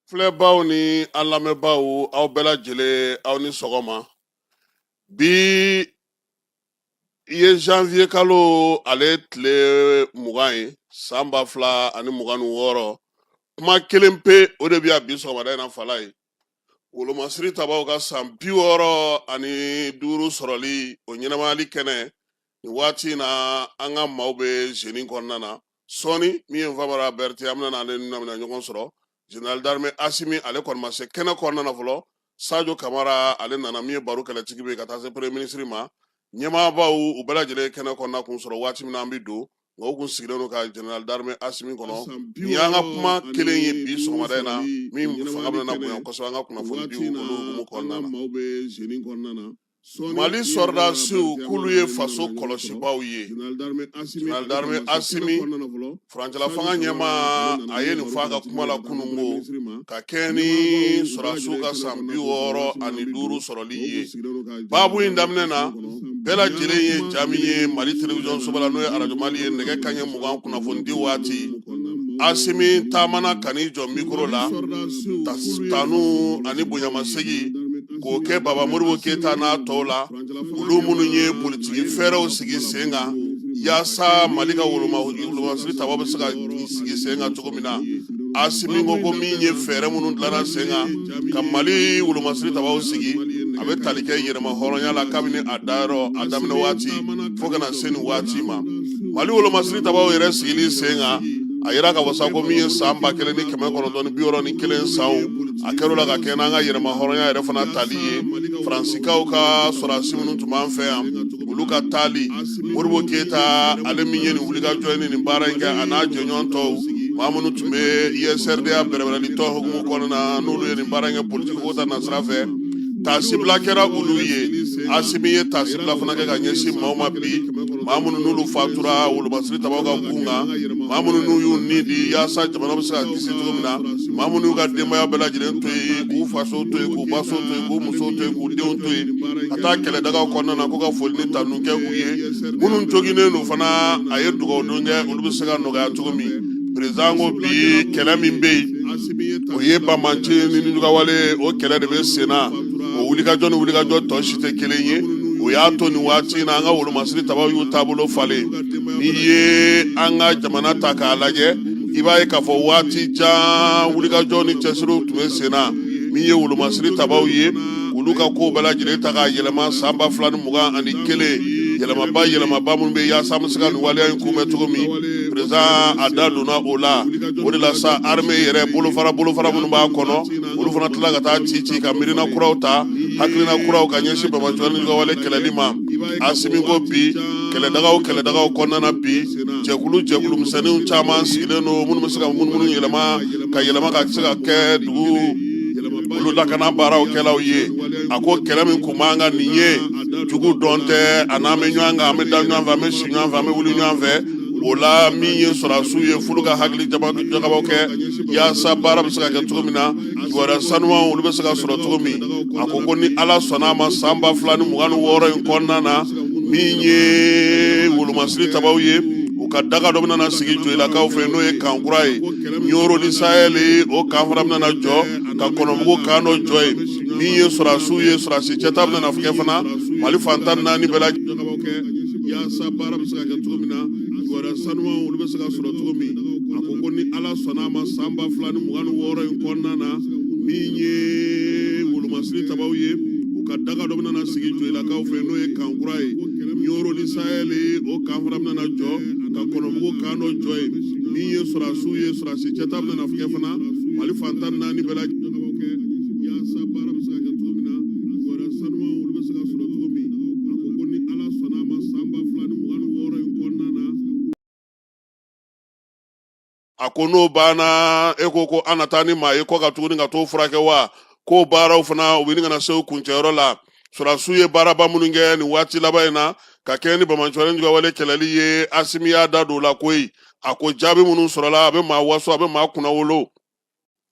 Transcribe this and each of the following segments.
Filɛbaw ni an lamɛnbaw aw bɛɛ lajɛlen aw ni sɔgɔma. Bi i ye janvier kalo ale tile 20 ye san 2026. Kuma kelen pe o de bi a bi sɔgɔmada in na fala ye. Wolomasiri tabaw ka san 65 sɔrɔli o ɲɛnamayali kɛnɛ ni waati in na an ka maaw bɛ jeudi kɔnɔna na. Sɔɔni min ye Famara Berete an bɛna ale na ɲɔgɔn sɔrɔ. Général d'armée Asimi ale kɔni ma se kɛnɛ kɔnɔna na fɔlɔ. Sadio Kamara ale nana min ye baro kɛlɛtigi bɛ ka taa se premier ministre ma. Ɲɛmaabaw u bɛɛ lajɛlen kɛnɛ kɔnɔna kun sɔrɔ waati min na an bɛ don. Nka u kun sigilen don ka Général d'armée Asimi kɔnɔ. Nin y'an ka kuma kelen ye bi sɔgɔmada in na min fanga bɛna bonya kosɛbɛ an ka kunnafoni di olu hukumu kɔnɔna na. Mali sɔrɔdasiw k'olu ye faso kɔlɔsibaw ye. Général d'armée Asimi furancɛla fanga ɲɛmaa a ye nin fɔ a ka kuma la kunun ko ka kɛ ni sɔrɔdasiw ka san 65 sɔrɔli ye. Baabu in daminɛ na bɛɛ lajɛlen ye jaa min ye Mali télévision soba la n'o ye Radio Mali ye nɛgɛ kanɲɛ 20 kunnafoni di waati Asimi taamana kan'i jɔ micro la tanu ani bonyamasegi k'o kɛ Baba Modibo Keyita n'a tɔw la olu minnu ye politiki fɛɛrɛw sigi sen kan yaasa Mali ka wolomasiri tabaw bɛ se ka sigi sen kan cogo min na. Asimi ko min ye fɛɛrɛ minnu dilanna sen kan ka Mali wolomasiri tabaw sigi a bɛ tali kɛ yɛrɛma hɔrɔnya la kabini a dayɔrɔ a daminɛ waati fo kana se nin waati ma. Mali wolomasiri tabaw yɛrɛ sigili sen kan a yira ka wasa ko min ye san 1961 sanw a kɛr'o la ka kɛ n'an ka yɛrɛma hɔrɔnya yɛrɛ fana tali ye. Faransikaw ka sɔrɔdasi minnu tun b'an fɛ yan olu ka taali Modibo Keyita ale min ye nin wulikajɔ ye nin baara in kɛ a n'a jɛɲɔgɔn tɔw maa minnu tun bɛ ISRDA bɛrɛbɛrɛli tɔ hukumu kɔnɔna na n'olu ye nin baara in kɛ politiki ko ta nasira fɛ. Taasibila kɛra olu ye. Asimi ye taasibila fana kɛ ka ɲɛsin maaw ma bi maa minnu n'olu fatura wolomasiri tabaw ka kun kan maa minnu n'u y'u ni di yaasa jamana bɛ se ka kisi cogo min na maa minnu y'u ka denbaya bɛɛ lajɛlen to yen k'u faso to yen k'u baso to yen k'u muso to yen k'u denw to yen ka taa kɛlɛdagaw kɔnɔna na ko ka foli ni tanu kɛ u ye minnu joginnen don fana a ye dugawudon kɛ olu bɛ se ka nɔgɔya cogo min. Président ko bi kɛlɛ min bɛ yen o ye Bamanci ni Nujugawale o kɛlɛ de bɛ sen na o wulikajɔ ni wulikajɔ tɔ si tɛ kelen ye o y'a to nin waati in na an ka wolomasiri tabaw y'u taabolo falen. N'i ye an ka jamana ta k'a lajɛ i b'a ye k'a fɔ waati jan wulikajɔ ni cɛsiriw tun bɛ sen na min ye wolomasiri tabaw ye olu ka kow bɛɛ lajɛlen ta k'a yɛlɛma san 2021 yɛlɛmaba minnu bɛ yaasa an bɛ se ka nin waleya in kunbɛn cogo min président a da donna o la o de la sa armée yɛrɛ bolofara minnu b'a kɔnɔ olu fana tila ka taa ci ka miirina kuraw ta hakilina kuraw ka ɲɛsin Bamanci ni Nujugawale kɛlɛli ma. Asimi ko bi kɛlɛdagaw kɔnɔna na bi jɛkulu misɛnninw caman sigilen don minnu bɛ se ka munumunu yɛlɛma ka se ka kɛ dugu olu lakana baaraw kɛlaw ye. A ko kɛlɛ min kun b'an kan nin ye jugu dɔn tɛ a n'an bɛ ɲɔgɔn kan an bɛ da ɲɔgɔn fɛ an bɛ si ɲɔgɔn fɛ an bɛ wuli ɲɔgɔn fɛ o la min ye sɔrɔdasiw ye f'olu ka hakili jagabaw kɛ yaasa baara bɛ se ka kɛ cogo min na kibaruya sanumanw olu bɛ se ka sɔrɔ cogo min. A ko ni Ala sɔnna a ma san 2026 in kɔnɔna na min ye wolomasiri tabaw ye u ka daga dɔ bɛna sigi Joyilakaw fɛ n'o ye kan kura ye Nioro ni Sahel o kan fana bɛna jɔ ka Kɔnɔmugu kan dɔ jɔ ye min ye sɔrɔdasiw ye sɔrɔdasi cɛta bɛna kɛ fana Mali fantan 4 bɛɛ lajɛlen yaasa baara bɛ se ka kɛ cogo min na kibaruya sanumanw olu bɛ se ka sɔrɔ cogo min. A ko ni Ala sɔnna a ma san 2026 in kɔnɔna na min ye wolomasiri tabaw ye u ka daga dɔ bɛna sigi Joyilakaw fɛ n'o ye kan kura ye Nioro ni Sahel o kan fana bɛna jɔ ka Kɔnɔmugu kan dɔ jɔ ye min ye sɔrɔdasiw ye sɔrɔdasi cɛta bɛna kɛ fana Mali fantan 4 bɛɛ lajɛlen yaasa baara bɛ se ka kɛ cogo min na kibaruya sanumanw olu bɛ se ka sɔrɔ cogo min. A ko ni Ala sɔnna a ma san 2026 in kɔnɔna na a ko n'o banna e ko an na taa ni maa ye kɔ ka tuguni ka t'o furakɛ wa ko baaraw fana u bɛ ɲini ka na se u kuncɛyɔrɔ la. Sɔrɔdasiw ye baaraba minnu kɛ nin waati laban in na ka kɛ ni Bamanci ni Nujugawale kɛlɛli ye Asimi y'a da don o la koyi. A ko jaabi minnu sɔrɔla a bɛ maa waso a bɛ maa kunna wolo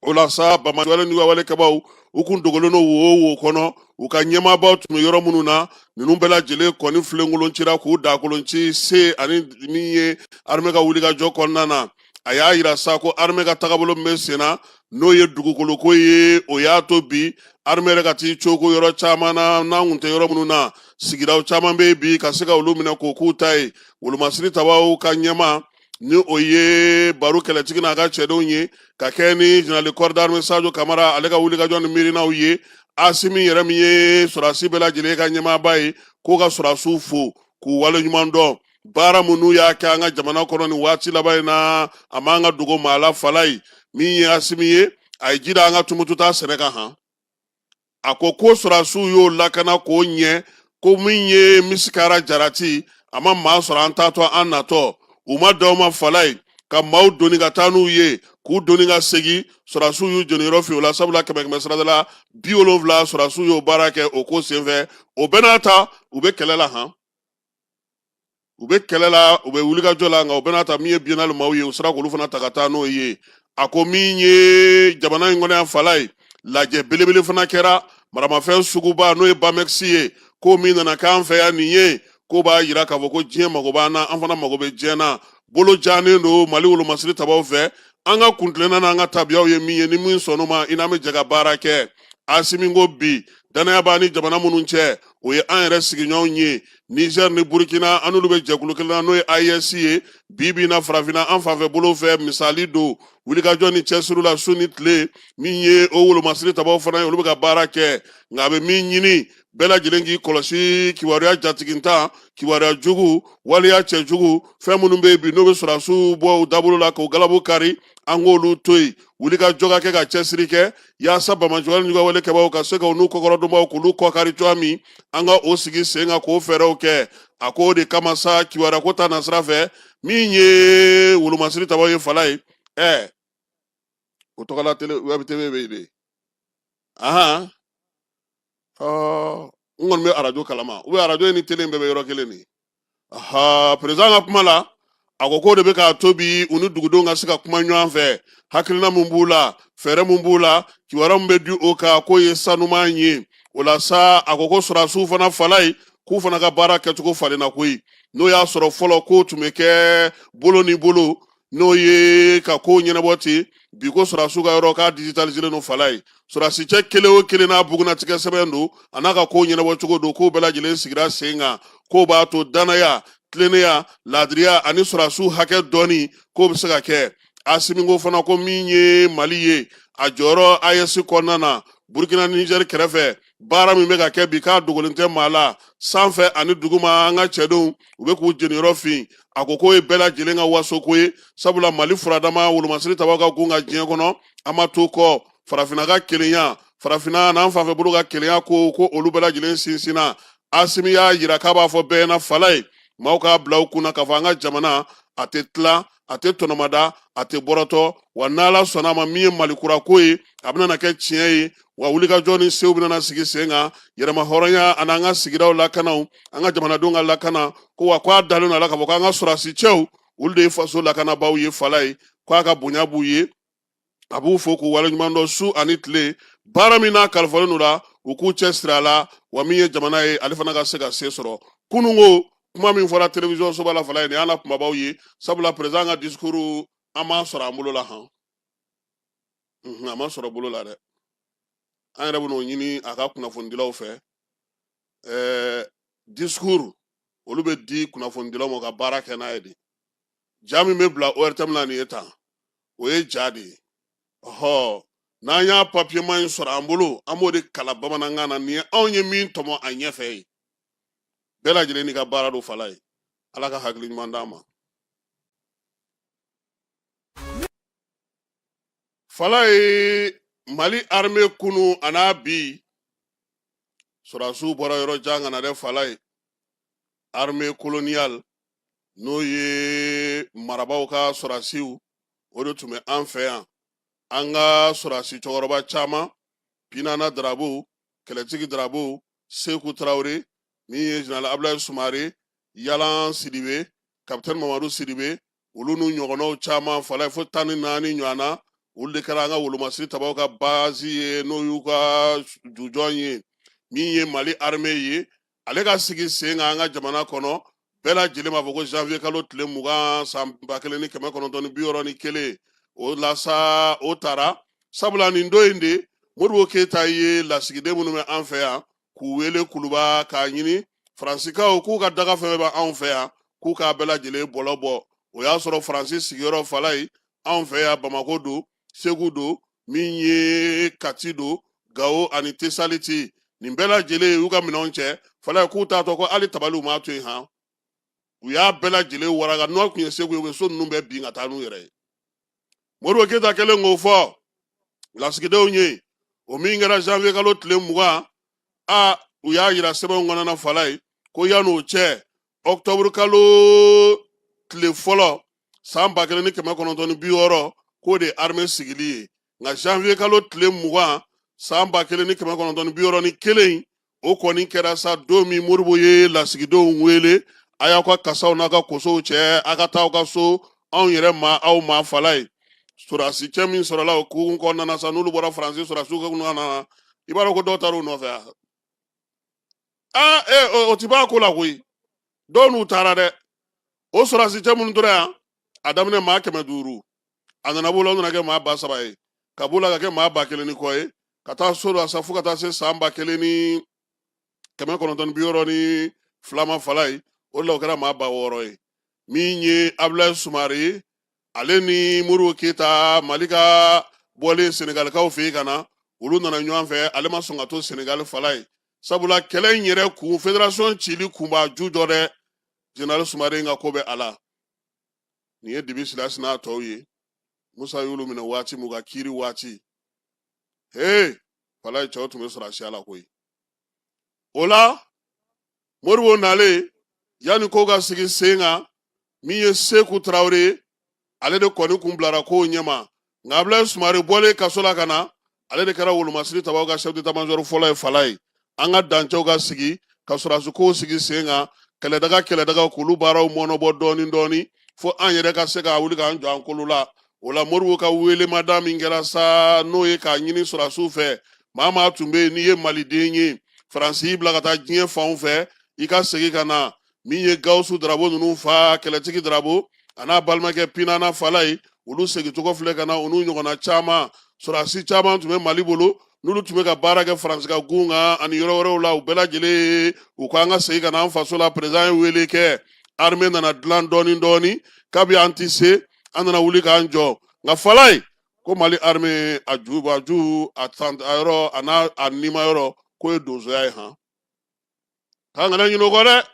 o la sa Bamanci ni Nujugawale kɛbaw u kun dogolen don wo kɔnɔ u ka ɲɛmaabaw tun bɛ yɔrɔ minnu na ninnu bɛɛ lajɛlen kɔni filenkolon cira k'u dakolon ci se ani min ye armée ka wulikajɔ kɔnɔna na. a y'a yira sa ko armée ka tagabolo min bɛ sen na n'o ye dugukolo ko ye o y'a to bi armée yɛrɛ ka t'i cogo yɔrɔ caman na n'an kun tɛ yɔrɔ minnu na sigidaw caman bɛ bi ka se ka olu minɛ k'o k'u ta ye wolomasiri tabaw ka ɲɛma ni o ye baro kɛlɛtigi n'a ka cɛdenw ye ka kɛ ni général corps d'armée Sajo Kamara ale ka wulikajɔ ni miirinaw ye Asimi yɛrɛ min ye sɔrɔdasi bɛɛ lajɛlen ka ɲɛmaaba ye k'o ka sɔrɔdasiw fo k'u waleɲuman dɔn baara minnu y'a kɛ an ka jamana kɔnɔ nin waati laban in na a m'an ka dogo maa la fala ye min ye Asimi ye a ye ji da an ka Tumututa sɛnɛ kan han a ko sɔrɔdasiw y'o lakana k'o ɲɛ ko min ye Misikara Jarati a ma maa sɔrɔ an taatɔ an natɔ u ma da o ma fala ye ka maaw doni ka taa n'u ye k'u doni ka segin sɔrɔdasiw y'u jɔni yɔrɔ fɛ o la sabula 100 sarada la 70 sɔrɔdasiw y'o baara kɛ o ko senfɛ o bɛɛ n'a ta u bɛ kɛlɛ la han u bɛ kɛlɛ la u bɛ wulikajɔ la nka u bɛɛ n'a ta min ye biennale maaw ye u sera k'olu fana ta ka taa n'o ye a ko min ye jamana in kɔnɔ yan fala ye lajɛ belebele fana kɛra maramafɛn suguba n'o ye Bamexi ye ko min nana k'an fɛ yan nin ye ko b'a yira k'a fɔ ko diɲɛ mago b'an na an fana mago bɛ diɲɛ na bolo jaanen don Mali wolomasiri tabaw fɛ an ka kuntilenna n'an ka tabiyaw ye min ye ni min sɔnn'o ma i n'an bɛ jɛ ka baara kɛ Asimi ko bi danaya b'a ni jamana minnu cɛ o ye an yɛrɛ sigiɲɔgɔnw ye Niger ni Burkina an n'olu bɛ jɛkulu kelen na n'o ye AES ye bi bi in na farafinna an fanfɛ bolo fɛ misali don wulikajɔ ni cɛsiri la su ni tile min ye o wolomasiri tabaw fana ye olu bɛ ka baara kɛ nka a bɛ min ɲini bɛɛ lajɛlen k'i kɔlɔsi kibaruya jatigintan kibaruya jugu waliya cɛjugu fɛn minnu bɛ yen bi n'o bɛ sɔrɔdasiw bɔ u dabolo la k'o galabu kari an k'olu to yen wulikajɔ ka kɛ ka cɛsiri kɛ yaasa Bamajogale n'u ka walekɛbaaw ka se ka u n'u kɔkɔrɔdonbaw k'olu kɔkari cogoya min an ka o sigi sen kan k'o fɛɛrɛw kɛ a ko o de kama sa kibaruya ko ta nasira fɛ min ye wolomasiri tabaw ye fala ye o tɔgɔla web TV bɛ yen de ahan n kɔni bɛ arajo kalama arajo ni tele bɛɛ bɛ yɔrɔ kelen de président ka kuma la a ko k'o de bɛ k'a to bi u ni dugudenw ka se ka kuma ɲɔgɔn fɛ hakilina mun b'u la fɛɛrɛ mun b'u la kibaruya mun bɛ di o kan k'o ye sanuman ye o la sa a ko sɔrɔdasiw fana fala ye k'u fana ka baara kɛcogo falenna koyi n'o y'a sɔrɔ fɔlɔ k'o tun bɛ kɛ bolo ni bolo n'o ye ka kow ɲɛnabɔ ten bi ko sɔrɔdasiw ka yɔrɔ k'a digitaliselen don fala ye sɔrɔdasi cɛ kelen o kelen n'a bugunnatigɛ sɛbɛn don a n'a ka kow ɲɛnabɔ cogo don k'o bɛɛ lajɛlen sigira sen kan k'o b'a to danaya tilennenya laadiriya ani sɔrɔdasiw hakɛ dɔɔni k'o bɛ se ka kɛ Asimi ko fana ko min ye Mali ye a jɔyɔrɔ AES kɔnɔna na Burkina ni Niger kɛrɛfɛ baara min bɛ ka kɛ bi k'a dogolen tɛ maa la sanfɛ ani duguma an ka cɛdenw u bɛ k'u jeniyɔrɔ fin a ko k'o ye bɛɛ lajɛlen ka wasoko ye sabula Mali furadama wolomasiri tabaw ka gun ka diɲɛ kɔnɔ an ma to kɔ farafinna ka kelenya farafinna n'an fanfɛ bolo ka kelenya ko olu bɛɛ lajɛlen sinsinna Asimi y'a yira k'a b'a fɔ bɛɛ ɲɛna fala ye maaw k'a bila u kunna k'a fɔ an ka jamana a tɛ tila a tɛ tɔnɔmada a tɛ bɔrɔtɔ wa n'Ala sɔnna ma min ye Malikura ko ye a bɛna kɛ tiɲɛ ye wa wulikajɔ ni sew bɛna sigi sen kan yɛrɛma hɔrɔnya ani an ka sigidaw lakanaw an ka jamanadenw ka lakana ko wa k'a dalen don a la k'a fɔ k'an ka sɔrɔdasi cɛw olu de ye faso lakanabaaw ye fala ye k'a ka bonya b'u ye a b'u fo k'u waleɲuman dɔn su ani tile baara min n'a kalifalen don la u k'u cɛsiri a la wa min ye jamana ye ale fana ka se ka se sɔrɔ kununko kuma min fɔra télévision soba la fala ye nin y'an na kumabaw ye sabula président ka discours an m'a sɔrɔ an bolo la han a ma sɔrɔ bolo la dɛ an yɛrɛ bɛn'o ɲini a ka kunnafonidilaw fɛ discours olu bɛ di kunnafonidilaw ma ka baara kɛ n'a ye de ja min bɛ bila ORTM la nin ye tan o ye ja de ye n'an y'a papiyeman in sɔrɔ an bolo an b'o de kalan bamanankan na nin ye anw ye min tɔmɔ a ɲɛfɛ ye bɛɛ lajɛlen n'i ka baara do fala ye Ala ka hakili ɲuman d'an ma fala ye Mali armée kunu a n'a bi sɔrɔdasiw bɔra yɔrɔ jan ka na dɛ fala ye armée coloniale n'o ye marabaw ka sɔrɔdasiw o de tun bɛ an fɛ yan an ka sɔrɔdasi cɛkɔrɔba caman Pinana Darabo kɛlɛtigi Darabo Seku Tarawele min ye général Abdoulaye Sumare Yalan Sidibe capitaine Mamadou Sidibe olu n'u ɲɔgɔnnaw caman fala ye fo 14 ɲɔgɔnna olu de kɛra an ka wolomasiri tabaw ka base ye n'o y'u ka jujɔn ye min ye Mali armée ye ale ka sigi sen kan an ka jamana kɔnɔ bɛɛ lajɛlen b'a fɔ ko janvier kalo tile 20 san 1960 o la sa o taara sabula nin don in de Modibo Keyita ye lasigiden minnu bɛ an fɛ yan k'u wele kuluba k'a ɲini Faransikaw k'u ka daga fɛn bɛ anw fɛ yan k'u k'a bɛɛ lajɛlen bɔlɔ bɔ o y'a sɔrɔ Faransi sigiyɔrɔ Falaye anw fɛ yan Bamako don Segu don min ye Kati don Gao ani Tesaliti nin bɛɛ lajɛlen y'u ka minɛnw cɛ Falaye k'u t'a tɔ ko hali tabaliw m'a to yen han u y'a bɛɛ lajɛlen waraga n'o tun ye Segu ye u bɛ so ninnu bɛɛ bin ka taa n'u yɛrɛ ye Modibo Keyita kɛlen k'o fɔ lasigidenw ye o min kɛra janvier kalo tile 20 u y'a yira sɛbɛnw kɔnɔ na Falaye ko yan'o cɛ octobre kalo tile fɔlɔ san 1960 k'o de ye armée sigili ye nka janvier kalo tile 20 san 1961 o kɔni kɛra sa don min Modibo ye lasigidenw wele a y'aw ka kasaw n'a ka kosow cɛ a ka taa aw ka so anw yɛrɛ ma aw ma Falaye Sorasi cɛ min sɔrɔla o kun kɔnɔna sa n'olu bɔra Faransi Sorasiw ka nana i b'a dɔn ko dɔw taara u nɔfɛ o ti b'a ko la koyi dɔw n'u taara dɛ o Sorasi cɛ minnu tora yan a daminɛ maa 500 a nana b'o la o nana kɛ maa 3,000 ye ka b'o la ka kɛ maa 1,000 ni kɔ ye ka taa so la sa fo ka taa se san 1962 ma Falaye o de la o kɛra maa 600 ye min ye Abdoulaye Soumaré ye ale ni Modibo Keyita Mali ka bɔlen Senegalikaw fɛ yen ka na olu nana ɲɔgɔn fɛ ale ma sɔn ka to Senegal Falaye sabula kɛlɛ in yɛrɛ kun fédération cili kun b'a ju dɔ dɛ général Soumaré ka ko bɛ a la nin ye Dibi Silasi n'a tɔw ye Musa y'olu minɛ waati mu ka kiiri waati Falaye cɛw tun bɛ Sorasiya la koyi o la Modibo nalen yanni ko ka sigi sen kan min ye Seku Traoré ale de kɔni kun bilara kow ɲɛma nka Abdoulaye Soumaré bɔlen kaso la ka na ale de kɛra wolomasiri tabaw ka chef d'état-major fɔlɔ ye Falaye an ka dancɛw ka sigi ka Sorasi kow sigi sen kan kɛlɛdaga k'olu baaraw mɔnɔbɔ dɔɔni dɔɔni fo an yɛrɛ ka se k'a wuli k'an jɔ an kolo la o la Modibo ka welemada min kɛra sa n'o ye k'a ɲini Sorasiw fɛ maa tun bɛ yen n'i ye Maliden ye Faransi y'i bila ka taa diɲɛ fanw fɛ i ka segin ka na min ye Gawusu Darabo ninnu fa kɛlɛtigi Darabo a n'a balimakɛ Pinana Falaye olu segincogo filɛ ka na u n'u ɲɔgɔnna caman Sorasi caman tun bɛ Mali bolo n'olu tun bɛ ka baara kɛ Faransi ka gun kan ani yɔrɔ wɛrɛw la u bɛɛ lajɛlen u ko an ka segin ka na an faso la président ye wele kɛ armée nana dilan dɔɔni dɔɔni kabi an ti se an nana wuli k'an jɔ nka Falaye ko Mali armée a ju a yɔrɔ a n'a a nima yɔrɔ k'o ye donsoya ye han k'an kana ɲinɛ o kɔ dɛ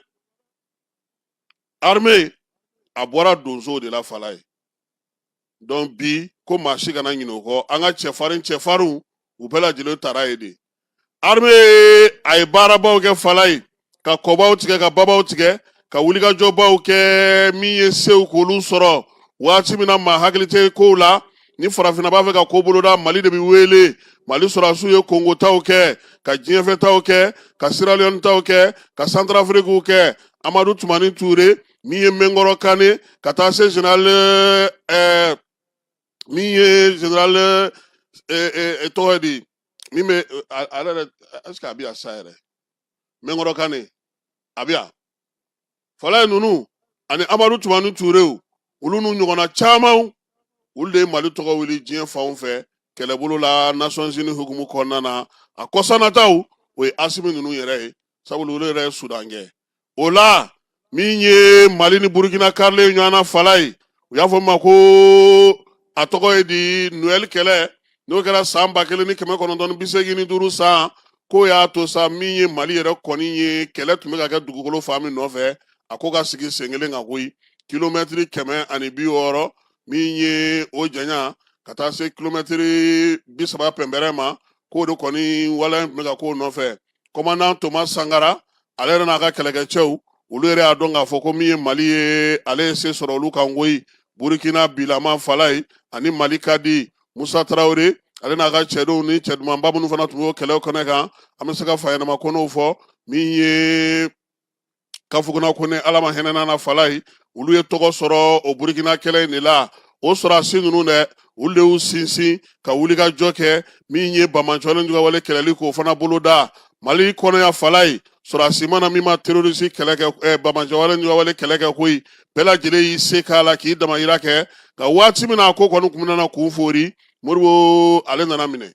armée a bɔra donsow de la Falaye donc bi ko maa si kana ɲinɛ o kɔ an ka cɛfarinw u bɛɛ lajɛlen taara ye de armée a ye baarabaw kɛ Falaye ka kɔbaw tigɛ ka babaw tigɛ ka wulikajɔbaw kɛ min ye sew k'olu sɔrɔ waati min na maa hakili tɛ kow la ni farafinna b'a fɛ ka ko boloda Mali de bi wele Mali Sorasiw ye Kongo taw kɛ ka diɲɛfɛ taw kɛ ka Sierra Leone taw kɛ ka Centrafrique kɛ Amadou Toumani Touré min ye Menkɔrɔ Kane ka taa se général min ye général tɔgɔ di min bɛ ale est-ce que a bɛ yan sa yɛrɛ Menkɔrɔ Kane a bɛ yan Falaye ninnu ani Amadou Toumani Touré olu n'u ɲɔgɔnna caman olu de ye Mali tɔgɔ wuli diɲɛ fanw fɛ kɛlɛbolo la Nations Unies hukumu kɔnɔna na a kɔsannataw o ye Asimi ninnu yɛrɛ ye sabula olu yɛrɛ ye Sudan kɛ o la min ye Mali ni Burkina karilen ɲɔgɔn na Falaye u y'a fɔ ma ko a tɔgɔ ye di Noël kɛlɛ n'o kɛra san 1985 san k'o y'a to sa min ye Mali yɛrɛ kɔni ye kɛlɛ tun bɛ ka kɛ dugukolo fan min nɔfɛ a ko ka sigi sen kelen kan koyi kilomɛtiri 160 min ye o janya ka taa se kilomɛtiri 30 pɛnpɛrɛn ma k'o de kɔni wala tun bɛ ka k'o nɔfɛ commandant Thomas Sankara ale yɛrɛ n'a ka kɛlɛkɛcɛw olu yɛrɛ y'a dɔn k'a fɔ ko min ye Mali ye ale ye se sɔrɔ olu kan koyi Burkina bilama Falaye ani Mali ka di Musa Traoré ale n'a ka cɛdenw ni cɛdumanba minnu fana tun b'o kɛlɛw kɛnɛ kan an bɛ se ka fayɛnɛma kɔnɔw fɔ min ye Kafuguna Kone Ala ma hinɛ na Falaye olu ye tɔgɔ sɔrɔ o Burkina kɛlɛ in de la o Sorasi ninnu dɛ olu de y'u sinsin ka wulikajɔ kɛ min ye Bamaɲɔlen Jugawale kɛlɛli k'o fana bolo da Mali kɔnɔya Falaye surasi mana min ma terroriste kɛlɛ kɛ bamajɔwale ɲɔgɔnwale kɛlɛ kɛ koyi bɛɛ lajɛlen y'i se k'a la k'i damayira kɛ nka waati min na a ko kɔni kun nana k'u fori Modibo ale nana minɛ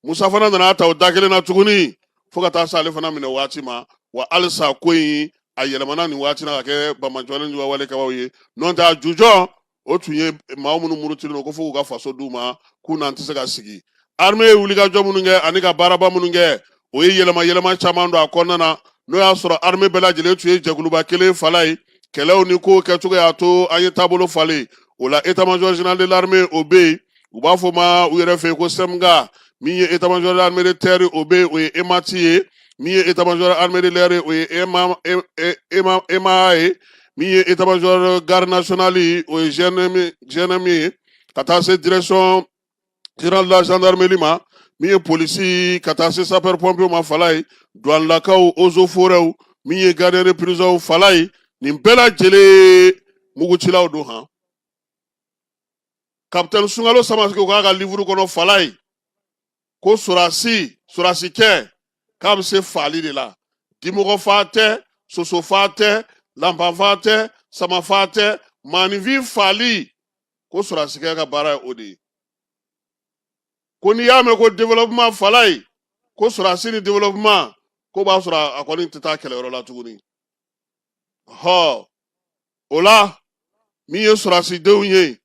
Musa fana nana ta o da kelen na tuguni fo ka taa se ale fana minɛ waati ma wa halisa ko in a yɛlɛmana nin waati na ka kɛ bamajɔwale ɲɔgɔnwale kɛbaw ye n'o tɛ a jujɔ o tun ye maa minnu murutilen ko fo k'u ka faso d'u ma k'u n'an tɛ se ka sigi armée ye wulikajɔ minnu kɛ ani ka baaraba minnu kɛ o ye yɛlɛma caman don a kɔnɔna na n'o y'a sɔrɔ armée bɛɛ lajɛlen tun ye jɛkuluba kelen fala ye kɛlɛw ni ko kɛcogo y'a to an ye taabolo falen o la état-major général de l'armée o bɛ yen u b'a fɔ ma u yɛrɛ fɛ yen ko SEMGA min ye état-major de l'armée de terre o bɛ yen o ye EMAT ye min ye état-major de l'armée de l'air o ye EMA ye min ye état-major garde nationale o ye GNM ye ka taa se direction générale de la gendarmerie ma min ye polisi ka taa se sapeur pompier ma fala ye douanelakaw eaux et forêts min ye gardien de prison fala ye nin bɛɛ lajɛlen mugutilaw don han capitaine Sunkalo Samasigi k'a ka livre kɔnɔ fala ye ko surasi kɛ k'a bɛ se faali de la dimɔgɔ fa tɛ soso fa tɛ lanpan fa tɛ sama fa tɛ maanifin faali ko surasi kɛ ka baara ye o de ye ko n'i y'a mɛn ko développement fala ye ko surasi ni développement ko b'a sɔrɔ a kɔni tɛ taa kɛlɛyɔrɔ la tuguni o la min ye surasidenw ye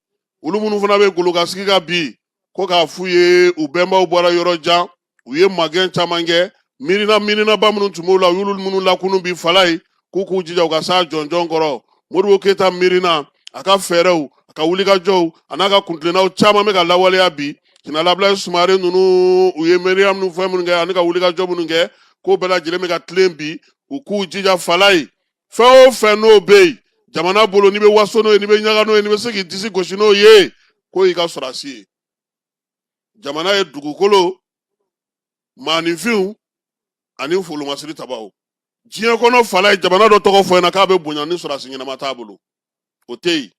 olu minnu fana bɛ golokasigi ka bi ko k'a f'u ye u bɛnbaw bɔra yɔrɔ jan u ye magɛn caman kɛ miirinaba minnu tun b'u la u y'olu minnu lakunu bi fala ye k'u k'u jija u ka s'a jɔnjɔn kɔrɔ Modibo Keyita miirina a ka fɛɛrɛw a ka wulikajɔw a n'a ka kuntilennaw caman bɛ ka lawaleya bi Général Abdoulaye Soumaré ninnu u ye miiriya minnu fɛn minnu kɛ ani ka wulikajɔ minnu kɛ k'o bɛɛ lajɛlen bɛ ka tilen bi u k'u jija fala ye fɛn o fɛn n'o bɛ yen jamana bolo n'i bɛ waso n'o ye n'i bɛ ɲaga n'o ye n'i bɛ se k'i disi gosi n'o ye k'o y'i ka sɔrɔdasi ye jamana ye dugukolo maaninfinw ani folomasiri tabaw diɲɛ kɔnɔ fala ye jamana dɔ tɔgɔ fɔ yen na k'a bɛ bonya ni sɔrɔdasi ɲɛnama t'a bolo o tɛ yen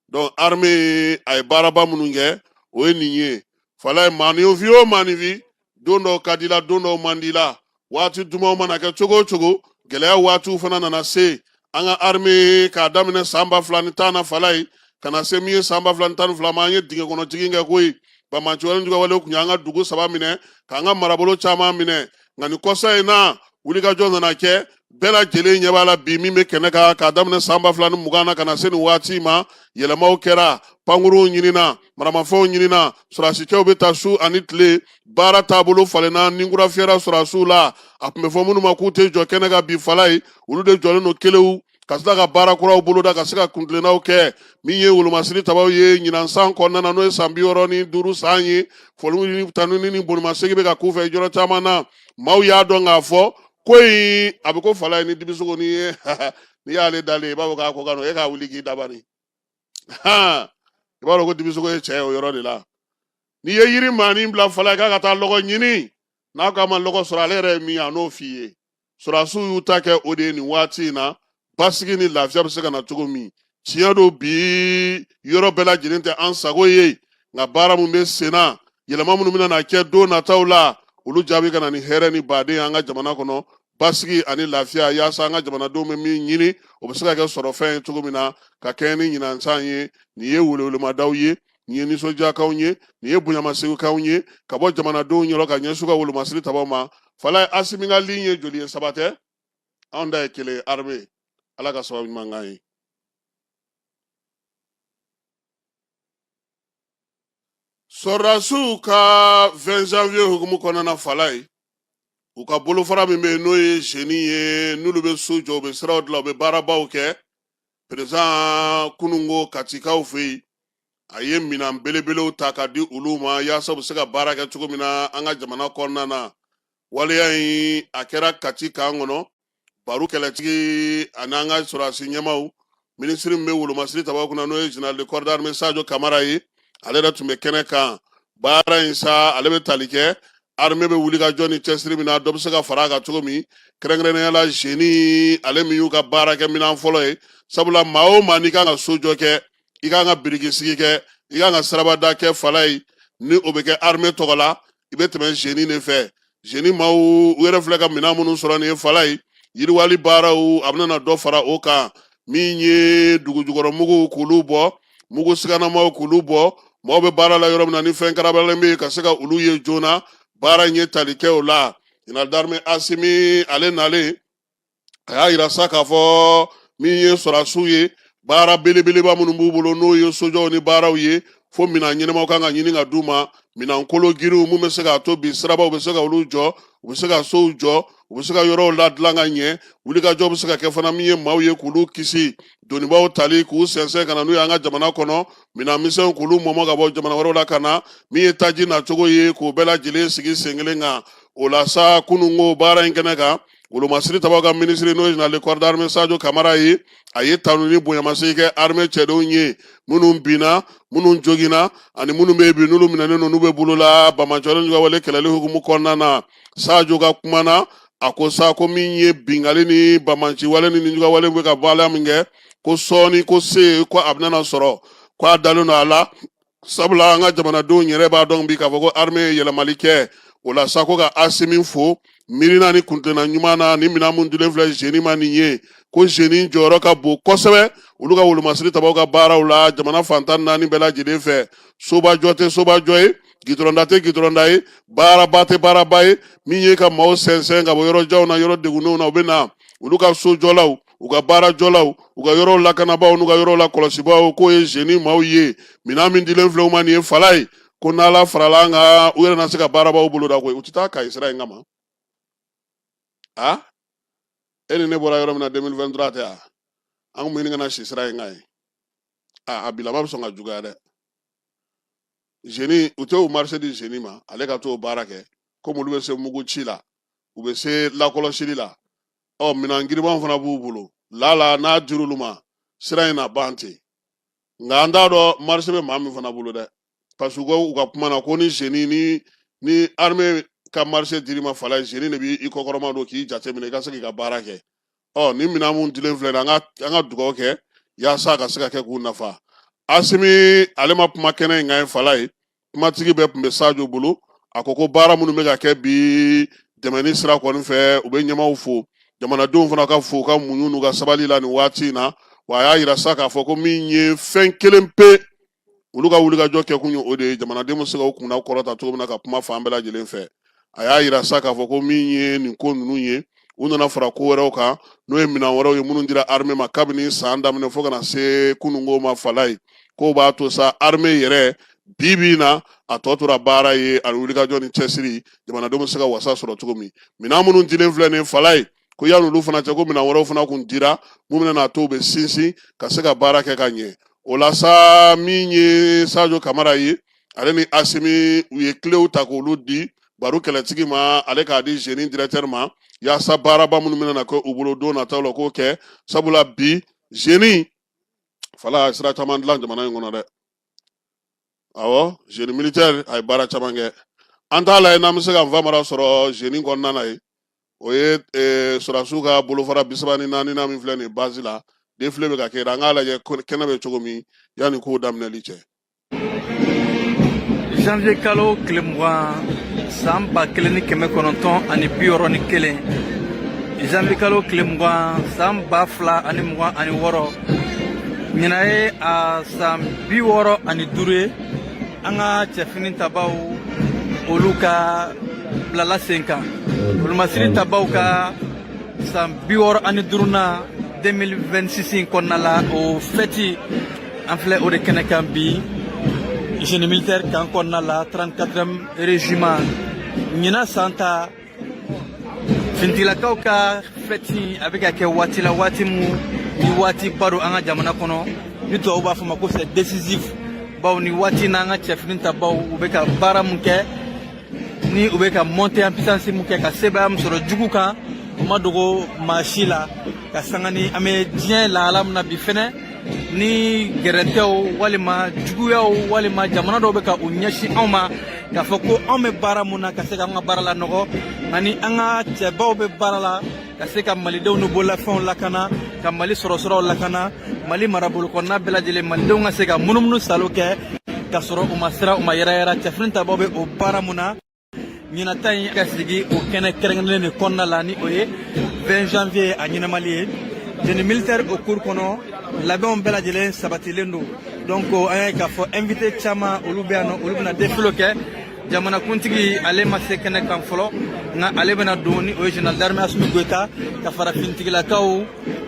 donc armée a ye baaraba minnu kɛ o ye nin ye fala ye maaninfin o maaninfin don dɔw ka di la don dɔw man di la waati dumanw mana kɛ cogo o cogo gɛlɛya waatiw fana nana se an ka armée k'a daminɛ san 2010 na fala ye ka na se min ye san 2012 ma an ye dingɛ kɔnɔ jigin kɛ koyi bamajɔwale ɲɔgɔnwale tun ye an ka dugu 3 minɛ k'an ka marabolo caman minɛ nka nin kɔsa in na wulikajɔ nana kɛ bɛɛ lajɛlen ɲɛ b'a la bi min bɛ kɛnɛ kan k'a daminɛ san 2020 na ka na se nin waati ma yɛlɛmaw kɛra pankuruw ɲinina maramafɛnw ɲinina sɔrɔdasikɛw bɛ taa su ani tile baara taabolo falenna ninkura fiyɛra sɔrɔdasiw la a tun bɛ fɔ minnu ma k'u tɛ jɔ kɛnɛ kan bi fala ye olu de jɔlen don kelew ka sila ka baara kuraw boloda ka se ka kuntilennaw kɛ min ye wolomasiri tabaw ye ɲinan san kɔnɔna na n'o ye san 65 san ye foliw ni tanuni ni bolimasegi bɛ ka k'u fɛ yɔrɔ caman na maaw y'a dɔn k'a fɔ ko in a bɛ ko fala ye ni dibisogo ni ye n'i y'ale dalen i b'a fɔ k'a ko ka nɔ e k'a wuli k'i dabani i b'a dɔn ko dibisogo ye cɛ ye o yɔrɔ de la n'i ye yiri maanin bila fala ye k'a ka taa lɔgɔ ɲini n'a ko a ma lɔgɔ sɔrɔ ale yɛrɛ ye min ye a n'o f'i ye sɔrɔdasiw y'u ta kɛ o de ye nin waati in na basigi ni lafiya bɛ se ka na cogo min tiɲɛ don bi yɔrɔ bɛɛ lajɛlen tɛ an sago ye nka baara min bɛ sen na yɛlɛma minnu bɛna na kɛ don nataw la olu jaabi ka na ni hɛrɛ ni baden an ka jamana kɔnɔ basigi ani lafiya yaasa an ka jamanadenw bɛ min ɲini o bɛ se ka kɛ sɔrɔfɛn ye cogo min na ka kɛ ni ɲinansan ye nin ye welewelemadaw ye nin ye nisɔndiyakanw ye nin ye bonyamasegin ye ka bɔ jamanadenw yɔrɔ ka ɲɛsin u ka wolomasiri tabaw ma fala ye Asimi ka ligne ye joli ye 3 tɛ anw da ye kelen ye armée ala ka sababu ɲuman k'an ye sɔrɔdasiw ka 20 janvier hukumu kɔnɔna fala ye u ka bolofara min bɛ yen n'o ye jeunes ye n'olu bɛ so jɔ u bɛ siraw dilan u bɛ baarabaw kɛ président kunungo Katikaw fɛ yen a ye minɛn belebelew ta ka di olu ma yaasa u bɛ se ka baara kɛ cogo min na an ka jamana kɔnɔna na waleya in a kɛra Kati kan kɔnɔ baro kɛlɛtigi ani an ka sɔrɔdasi ɲɛmaw minisiri min bɛ wolomasiri tabaw kunna n'o ye général de corps d'armée Sajo Kamara ye ale yɛrɛ tun bɛ kɛnɛ kan baara in sa ale bɛ tali kɛ armée bɛ wulikajɔ ni cɛsiri min na dɔ bɛ se ka fara a kan cogo min kɛrɛnkɛrɛnnenya la jeunes ale min y'u ka baarakɛminɛn fɔlɔ ye sabula maa o maa n'i kan ka sojɔ kɛ i kan ka birikisigi kɛ i kan ka sirabada kɛ fala ye ni o bɛ kɛ armée tɔgɔ la i bɛ tɛmɛ jeunes de fɛ jeni maaw u yɛrɛ filɛ ka mina minnu sɔrɔ nin ye fala ye yiriwali baaraw a bɛna dɔ fara o kan min ye dugujukɔrɔ mugu k'olu bɔ mugu siganamaw k'olu bɔ maaw bɛ baara la yɔrɔ min na ni fɛn karabalen bɛ ka se ka olu ye joona baara in ye tali kɛ o la Général d'armée Asimi ale nalen a y'a yira sa k'a fɔ min ye sɔrɔdasiw ye baara belebeleba minnu b'u bolo n'o ye sojɔw ni baaraw ye fo minan ɲɛnamaw kan ka ɲini ka d'u ma minan kolo giriw mun bɛ se k'a to bi sirabaw bɛ se ka olu jɔ u bɛ se ka sow jɔ u bɛ se ka yɔrɔw ladilan ka ɲɛ wulikajɔ bɛ se ka kɛ fana min ye maaw ye k'olu kisi donibaw tali k'u sɛnsɛn ka na n'u ye an ka jamana kɔnɔ minan misɛnw k'olu mɔmɔ ka bɔ jamana wɛrɛw la ka na min ye taji nacogo ye k'o bɛɛ lajɛlen sigi sen kelen kan o la sa kununko baara in kɛnɛ kan Wolomasiri Tabaw ka minisiri n'o ye général de corps d'armée Sadio Kamara ye a ye tanu ni bonyamasegin kɛ armée cɛdenw ye minnu binna minnu joginna ani minnu bɛ bi n'olu minɛnen n'u bɛ bolola Bamajɔlen ka wale kɛlɛli hukumu kɔnɔna na Sadio ka kuma na a ko sa ko min ye bingali ni Bamaci wale ni ninjuga wale bɛ ka baara min kɛ ko sɔɔni ko se ko a bɛna sɔrɔ ko a dalen don a la sabula an ka jamanadenw yɛrɛ b'a dɔn bi k'a fɔ ko armée ye yɛlɛmali kɛ o la sa ko ka Asimi fo miirina ni kuntena ɲuman na ni minan mun dilen filɛ jeni ma nin ye ko jeni jɔyɔrɔ ka bon kosɛbɛ olu ka Wolomasiri Tabaw ka baaraw la jamana fantan naani bɛɛ lajɛlen fɛ sobajɔ tɛ sobajɔ ye gidɔrɔnda tɛ gidɔrɔnda ye baaraba tɛ baaraba ye min ye ka maaw sɛnsɛn ka bɔ yɔrɔjanw na yɔrɔ degunnenw na u bɛ na olu ka sojɔlaw u ka baarajɔlaw u ka yɔrɔw lakanabaw n'u ka yɔrɔw lakɔlɔsibaw k'o ye jeni maaw ye minan min dilen filɛ u ma nin ye fala ye ko n'Ala farala an kan u yɛrɛ na se ka baarabaw boloda koyi u tɛ taa Kayi sira in kama e ni ne bɔra yɔrɔ min na 2023 tɛ an kun bɛ ɲini ka na si sira in kan ye a bilama bɛ sɔn ka juguya dɛ jeni u tɛ o marché di jeni ma ale ka t'o baara kɛ komi olu bɛ se mugu ci la u bɛ se lakɔlɔsili la minan girimanw fana b'u bolo lala n'a dir'olu ma sira in na ban ten nka an t'a dɔn marché bɛ maa min fana bolo dɛ parce que u ka kuma na ko ni jeni ni armée ka marché dir'i ma fala jeni de b'i kɔkɔrɔma don k'i jateminɛ i ka se k'i ka baara kɛ ni minan mun dilen filɛ an ka dugawu kɛ yaasa a ka se ka kɛ k'u nafa Asimi ale ma kuma kɛnɛ in kan ye fala ye kumatigi bɛɛ tun bɛ Sadio bolo a ko baara minnu bɛ ka kɛ bi dɛmɛni sira kɔni fɛ u bɛ ɲɛmaaw fo jamanadenw fana ka fo ka muɲu n'u ka sabali la nin waati in na wa a y'a yira sa k'a fɔ ko min ye fɛn kelen pe olu ka wulikajɔ kɛ kun ye o de ye jamanaden bɛ se ka u kunna kɔrɔta cogo min na ka kuma fan bɛɛ lajɛlen fɛ a y'a yira sa k'a fɔ ko min ye nin ko ninnu ye u nana fara ko wɛrɛw kan n'o ye minan wɛrɛw ye minnu dira armée ma kabini san daminɛ fo ka na se kununko ma fala ye k'o b'a to sa armée yɛrɛ bi na a tɔ tora baara ye ani wulikajɔ ni cɛsiri jamanadenw bɛ se ka wasa sɔrɔ cogo min minan minnu dilen filɛ nin fala ye ko yanni olu fana cɛ ko minan wɛrɛw fana kun dira mun bɛna to bɛ sinsin ka se ka baara kɛ ka ɲɛ o la sa min ye Sadio Kamara ye ale ni Asimi u ye clés ta k'olu di baro kɛlɛtigi ma ale k'a di jeni directeur ma yaasa baaraba minnu bɛna na kɛ u bolo don nataw la k'o kɛ sabula bi jeni fala sira caman dilan jamana in kɔnɔ dɛ awɔ jeni militaire a ye baara caman kɛ an t'a lajɛ n'an bɛ se ka nfamara sɔrɔ jeni kɔnɔna na ye o ye sɔrɔdasiw ka bolofara 34 min filɛ nin base la défilé bɛ ka kɛ an k'a lajɛ kɛnɛ bɛ cogo min yanni k'o daminɛli cɛ janvier kalo tile 20 san 1961 janvier kalo tile 20 san 2026 ɲinan ye a san 65 ye an ka cɛfini tabaw olu ka bilala sen kan Wolomasiri Tabaw ka san 65nan 2026 kɔnɔna la o fɛti an filɛ o de kɛnɛ kan bi génie militaire kan kɔnɔna la 34e régiment ɲinan san ta fintilakaw ka fɛti a bɛ ka kɛ waati la waati min ni waati ba don an ka jamana kɔnɔ ni tubabuw b'a fɔ ma ko c'est décisif bawo ni waati n'an ka cɛfini tabaw u bɛ ka baara mun kɛ ni u bɛ ka monter en puissance mun kɛ ka sebaya min sɔrɔ jugu kan u ma dogo maa si la ka sanga ni an bɛ diɲɛ lahala min na bi fɛnɛ ni gɛrɛntɛw walima juguyaw walima jamana dɔw bɛ ka u ɲɛsin anw ma k'a fɔ ko anw bɛ baara mun na ka se k'an ka baara lanɔgɔ ani an ka cɛbaw bɛ baara la ka se ka malidenw n'u bololafɛnw lakana ka mali sɔrɔsɔrɔw lakana mali marabolokɔnɔna bɛɛ lajɛlen malidenw ka se ka munumunu salo kɛ ka sɔrɔ u ma siran u ma yɛrɛyɛrɛ cɛfini tabaw bɛ o baara mun na ɲina ta in ka sigi o kɛnɛ kɛrɛnkɛrɛnnen de kɔnɔna la ni o ye 20 janvier a ɲɛnamali ye jeune militaire au cours kɔnɔ labɛnw bɛɛ lajɛlen sabatilen don donc an y'a k'a fɔ invité caman olu bɛ yan nɔ olu bɛna défilé kɛ jamanakuntigi ale ma se kɛnɛ kan fɔlɔ nka ale bɛna don ni o ye général d'armée Assimi Goïta ka farafintigilakaw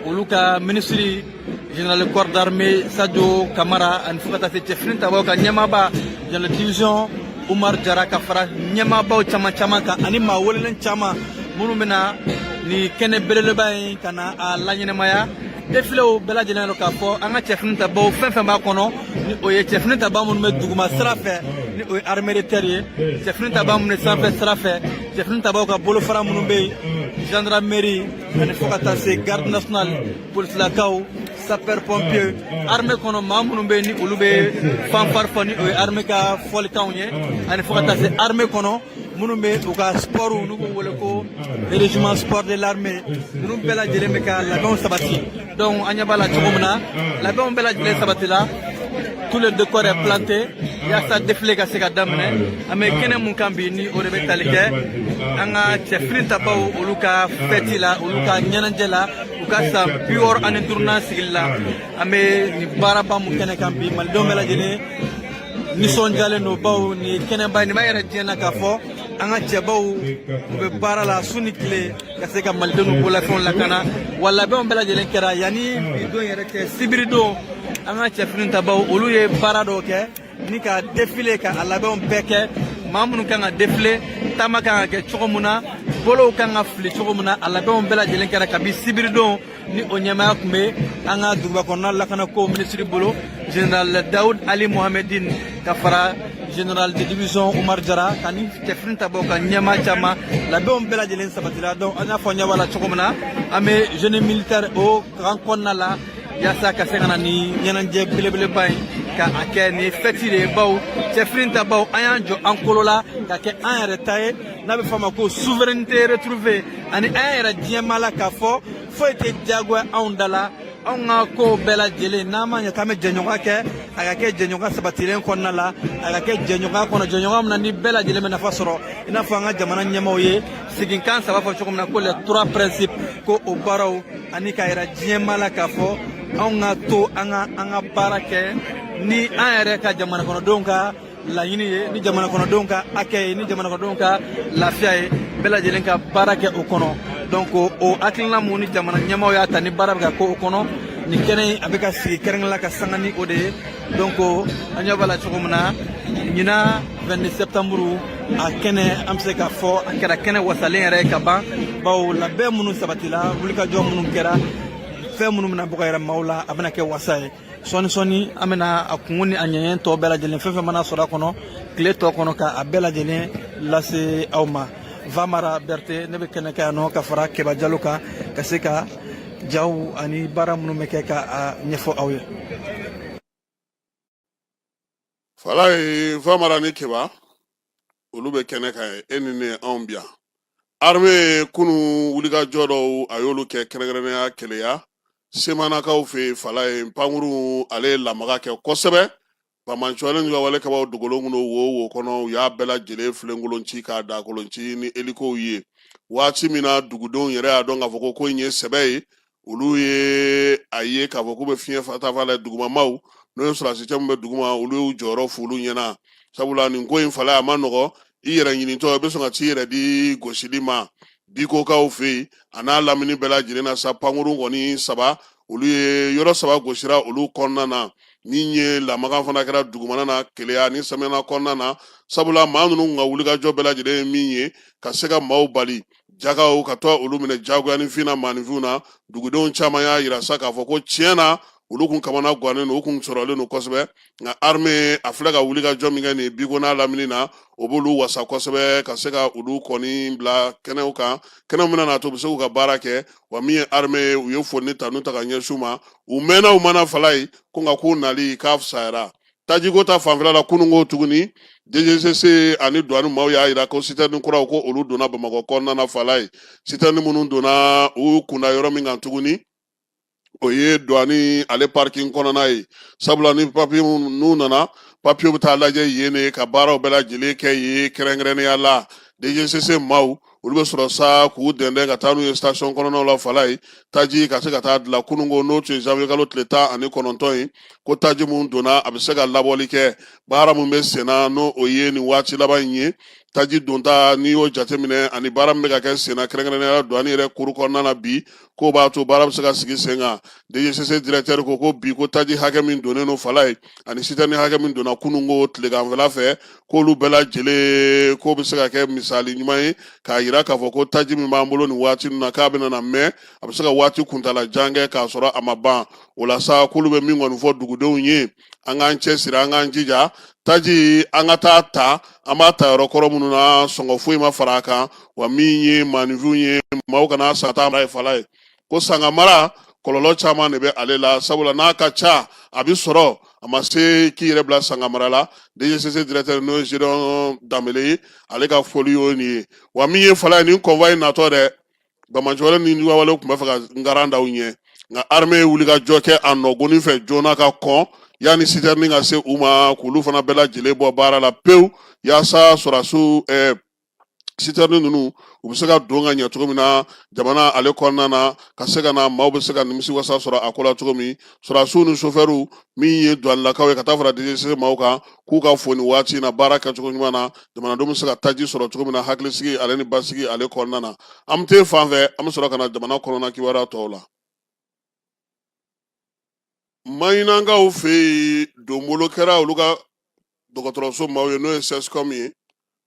olu ka ministre général corps d'armée Sadio Kamara ani fo ka taa se cɛfini tabaw ka ɲɛmaaba général division Umar Jara ka fara ɲɛmaabaw caman caman kan ani maa welelen caman minnu bɛna ni kɛnɛ belebeleba in ka na a laɲɛnɛmaya défiléw bɛɛ lajɛlen don k'a fɔ an ka cɛfini tabaw fɛn fɛn b'a kɔnɔ ni o ye cɛfini taba minnu bɛ duguma sira fɛ ni o ye armée de terre ye cɛfini taba minnu bɛ sanfɛ sira fɛ cɛfini tabaw ka bolofara minnu bɛ yen gendarmerie ani fo ka taa se garde nationale polisilakaw sapeur pompier armée kɔnɔ maa minnu bɛ yen ni olu bɛ fanfare fɔ ni o ye armée ka fɔlikanw ye ani fo ka taa se armée kɔnɔ minnu bɛ u ka sport n'u b'u wele ko régiment sport de l'armée ninnu bɛɛ lajɛlen bɛ ka labɛnw sabati donc an ɲɛ b'a la cogo min na labɛnw bɛɛ lajɛlen sabatila tout le décor est planté yaasa défilé ka se ka daminɛ an bɛ kɛnɛ mun kan bi ni o de bɛ tali kɛ an ka cɛfini tabaw olu ka fête la olu ka ɲɛnajɛ la u ka san 65 sigili la an bɛ nin baaraba mun kɛnɛ kan bi malidenw bɛɛ lajɛlen nisɔndiyalen don baw ni kɛnɛba nin b'a yɛrɛ diɲɛ na k'a fɔ an ka cɛbaw u bɛ baara la su ni tile ka se ka malidenw bolafɛnw lakana wa labɛnw bɛɛ lajɛlen kɛra yanni bi don yɛrɛ cɛ sibiri don an ka cɛfini tabaw olu ye baara dɔw kɛ ni ka défilé ka a labɛnw bɛɛ kɛ maa minnu kan ka défilé taama kan ka kɛ cogo min na bolow kan ka fili cogo min na a labɛnw bɛɛ lajɛlen kɛra kabi sibiri don ni o ɲɛmaya tun bɛ an ka duguba kɔnɔna lakanako minisiri bolo général Daoud Ali Mohamedine ka fara général de division Umar Jara kani cɛfini tabaw ka ɲɛma caman labɛnw bɛɛ lajɛlen sabatila donc an y'a fɔ ɲɛ b'a la cogo min na an bɛ jeune militaire o kan kɔnɔna la yaasa ka se ka na ni ɲɛnajɛ belebeleba in ka a kɛ ni fête de ye baw cɛfini tabaw an y'an jɔ an kolo la ka kɛ an yɛrɛ ta ye n'a bɛ fɔ a ma ko souveraineté retrouvée ani an yɛrɛ diɲɛma la k'a fɔ foyi tɛ diyagoya anw da la anw ka kow bɛɛ lajɛlen n'an ma ɲɛ k'an bɛ jɛɲɔgɔn kɛ a ka kɛ jɛɲɔgɔn sabatilen kɔnɔna la a ka kɛ jɛɲɔgɔn kɔnɔ jɛɲɔgɔn min na ni bɛɛ lajɛlen bɛ nafa sɔrɔ i n'a fɔ an ka jamana ɲɛmaaw ye siginkan saba fɔ cogo min na ko les 3 principes ko o baaraw ani ka yɛrɛ diɲɛma la k'a fɔ anw ka to an ka baara kɛ ni an yɛrɛ ka jamana kɔnɔdenw ka laɲini ye ni jamana kɔnɔdenw ka hakɛ ye ni jamana kɔnɔdenw ka lafiya ye bɛɛ lajɛlen ka baara kɛ o kɔnɔ donc o hakilina mun ni jamana ɲɛmaaw y'a ta ni baara bɛ ka k'o kɔnɔ nin kɛnɛ in a bɛ ka sigi kɛrɛnkɛrɛnnen la ka sanga ni o de ye donc an ɲɛ b'a la cogo min na ɲina 22 septembre a kɛnɛ an bɛ se k'a fɔ a kɛra kɛnɛ wasalen yɛrɛ ye ka ban bawo labɛn minnu sabatila wulikajɔ minnu kɛra fɛn minnu bɛna bɔ ka yɛrɛ maaw la a bɛna kɛ wasa ye sɔɔni an bɛna a kungo ni a ɲɛɲɛ tɔ bɛɛ lajɛlen fɛn fɛn mana sɔrɔ a kɔnɔ tile tɔ kɔnɔ ka a bɛɛ lajɛlen lase aw ma Vamara Berté ne bɛ kɛnɛ kɛ yan nɔ ka fara Keba Jalo kan ka se ka jaw ani baara minnu bɛ kɛ ka a ɲɛfɔ aw ye. Fala ye Vamara ni Keba olu bɛ kɛnɛ kan e ni ne anw bi yan armée kunu wulikajɔ dɔw a y'olu kɛ kɛrɛnkɛrɛnnenya keleya semanakaw fɛ Fala ye Pankuru ale ye lamaga kɛ kosɛbɛ Bamancualen ka wale kabaw dugolo minnu wo kɔnɔ u y'a bɛɛ lajɛlen filenkolon ci k'a da kolon ci ni elikow ye waati min na dugudenw yɛrɛ y'a dɔn k'a fɔ ko in ye sɛbɛ ye olu ye a ye k'a fɔ k'u bɛ fiɲɛ fatafa la dugumamaw n'o ye sɔrɔdasi caman bɛ duguma olu y'u jɔyɔrɔ f'olu ɲɛna sabula nin ko in Fala a ma nɔgɔ i yɛrɛ ɲinitɔ i bɛ sɔn ka t'i yɛrɛ di gosili ma bikokaw fɛ yen a n'a lamini bɛɛ lajɛlen na sa Pankuru kɔni 3 olu ye yɔrɔ 3 gosira olu kɔnɔna na min ye lamaga fana kɛra dugumana na keleya ni samiya kɔnɔna na sabula maa ninnu ka wulikajɔ bɛɛ lajɛlen ye min ye ka se ka maaw bali jagaw ka to olu minɛ jagoya ni fina maanifinw na dugudenw caman y'a yira sa k'a fɔ ko tiɲɛ na olu kun kamana gannen don u kun sɔrɔlen don kosɛbɛ nka armée a filɛ ka wulikajɔ min kɛ nin biko n'a lamini na o b'olu wasa kosɛbɛ ka se ka olu kɔni bila kɛnɛw kan kɛnɛw mina na to u bɛ se k'u ka baara kɛ wa min ye armée ye u ye foni ta n'u ta ka ɲɛsin u ma u mɛnna u mana Fala ye ko nka k'u nali k'a fisayara tajiko ta fanfɛla la kununko tuguni DGCC ani douane maaw y'a yira ko citerne kuraw ko olu donna Bamakɔ kɔnɔna na Fala ye citerne minnu donna u kunna yɔrɔ min kan tuguni o ye douane ale parking kɔnɔna ye sabula ni papier n'u nana papier bɛ taa lajɛ yen ka baaraw bɛɛ lajɛlen kɛ yen kɛrɛnkɛrɛnnenya la DGCC maaw olu bɛ sɔrɔ sa k'u dɛndɛn ka taa n'u ye station kɔnɔnaw la fala ye taji ka se ka taa dilan kunungo n'o tun ye janvier kalo tile 19 ye ko taji mun donna a bɛ se ka labɔli kɛ baara mun bɛ sen na n'o o ye nin waati laban in ye taji donta n'i y'o jateminɛ ani baara min bɛ ka kɛ sen na kɛrɛnkɛrɛnnenya la douane yɛrɛ kuru kɔnɔna na bi k'o b'a to baara bɛ se ka sigi sen kan DGCC directeur ko bi ko taji hakɛ min donnen no fala ye ani citerne hakɛ min donna kunungo tileganfɛla fɛ k'olu bɛɛ lajɛlen k'o bɛ se ka kɛ misali ɲuman ye k'a yira k'a fɔ ko taji min b'an bolo nin waati ninnu na k'a bɛna na mɛn a bɛ se ka waati kuntala jan kɛ k'a sɔrɔ a ma ban o la sa k'olu bɛ min kɔni fɔ dugudenw ye an k'an cɛsiri an k'an jija taji an ka taa ta an b'a ta yɔrɔ kɔrɔ minnu na sɔngɔ foyi ma fara a kan wa min ye maanifinw ye maaw kana sata mara ye fala ye ko sanga mara kɔlɔlɔ caman de bɛ ale la sabula n'a ka ca a bɛ sɔrɔ a ma se k'i yɛrɛ bila sanga mara la DGCC directeur n'o ye Gédéon Danbele ye ale ka foli y'o nin ye wa min ye fala ye nin convoi in natɔ dɛ Bamajɔle ni Wawale tun bɛ fɛ ka ngaran da u ɲɛ nka armée ye wuli ka jɔ kɛ a nɔgɔnni fɛ joona ka kɔn yanni citerne ka se u ma k'olu fana bɛɛ lajɛlen bɔ baara la pewu yaasa sɔrɔdasiw citerne ninnu u bɛ se ka don ka ɲɛ cogo min na jamana ale kɔnɔna na ka se ka na maaw bɛ se ka nimisi wasa sɔrɔ a ko la cogo min sɔrɔdasiw ni chauffeurs min ye douanelakaw ye ka taa fara DGCC maaw kan k'u ka fo nin waati in na baara kɛcogo ɲuman na jamanadenw bɛ se ka taji sɔrɔ cogo min na hakilisigi ale ni basigi ale kɔnɔna na an bɛ t'e fan fɛ an bɛ sɔrɔ ka na jamana kɔnɔna kibaruya tɔw la. Maɲinankaw fɛ yen donbolo kɛra olu ka dɔgɔtɔrɔso maaw ye n'o ye SESCOM ye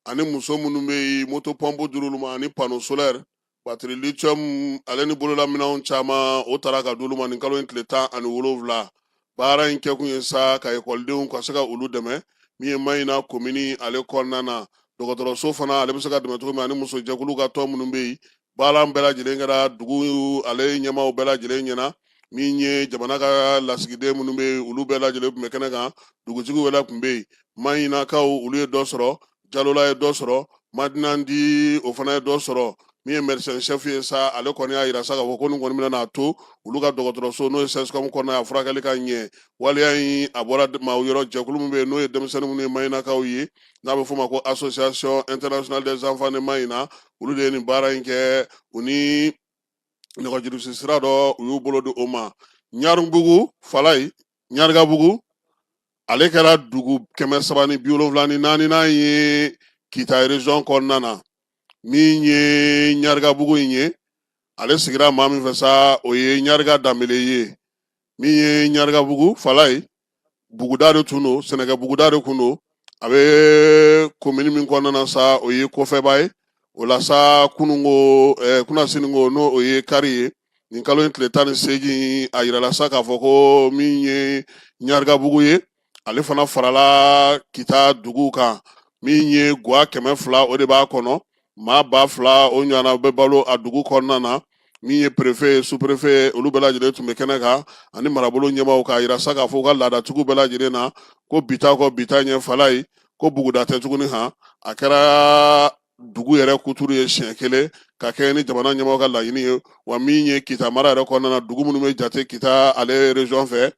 ani muso minnu bɛ yen moto pɔnpu dir'olu ma ani panneau solaire batterie lithium ale ni bololaminɛnw caman o taara ka d'olu ma nin kalo in tile 17 baara in kɛkun ye sa ka ekɔlidenw ka se ka olu dɛmɛ min ye Maɲina commune ale kɔnɔna na dɔgɔtɔrɔso fana ale bɛ se ka dɛmɛ cogo min ani muso jɛkulu ka tɔn minnu bɛ yen baara bɛɛ lajɛlen kɛra dugu ale ɲɛmaaw bɛɛ lajɛlen ɲɛna min ye jamana ka lasigiden minnu bɛ yen olu bɛɛ lajɛlen tun bɛ kɛnɛ kan dugutigiw yɛrɛ tun bɛ yen Maɲinakaw olu ye dɔ sɔrɔ Jalola ye dɔ sɔrɔ Madinandi o fana ye dɔ sɔrɔ min ye médecin chef ye sa ale kɔni y'a yira sa k'a fɔ ko nin kɔni bɛna n'a to olu ka dɔgɔtɔrɔso n'o ye SESCOM kɔnɔna a furakɛli ka ɲɛ waleya in a bɔra maaw yɔrɔ jɛkulu min bɛ yen n'o ye denmisɛnnin minnu ye Maɲinakaw ye n'a bɛ f'o ma ko association internationale des enfants de Maɲina olu de ye nin baara in kɛ u ni nɛgɛjurusi sira dɔ u y'u bolo di o ma Ɲarbugu Falaye Ɲarigabugu ale kɛra dugu 374 ye Kita région kɔnɔna na min ye Ɲarigabugu in ye ale sigira maa min fɛ sa o ye Ɲariga Danbele ye min ye Ɲarigabugu Falaye buguda de tun don Sɛnɛkɛ buguda de kun don a bɛ commune min kɔnɔna na sa o ye Kɔfɛba ye o la sa kunungo kunasiningo n'o o ye kari ye nin kalo in tile 18 a yirala sa k'a fɔ ko min ye Ɲarigabugu ye ale fana farala Kita dugu kan min ye Gwa 200 o de b'a kɔnɔ maa 2000 o ɲɔgɔnna bɛ balo a dugu kɔnɔna na min ye préfet sous-préfet olu bɛɛ lajɛlen tun bɛ kɛnɛ kan ani marabolo ɲɛmaaw k'a yira sa k'a fɔ ka laadatigiw bɛɛ lajɛlen na ko bita kɔ bita ɲɛ Falaye ko buguda tɛ tuguni han a kɛra dugu yɛrɛ kuturu ye siɲɛ kelen ka kɛ ni jamana ɲɛmaaw ka laɲini ye wa min ye Kita mara yɛrɛ kɔnɔna na dugu minnu bɛ jate Kita ale région fɛ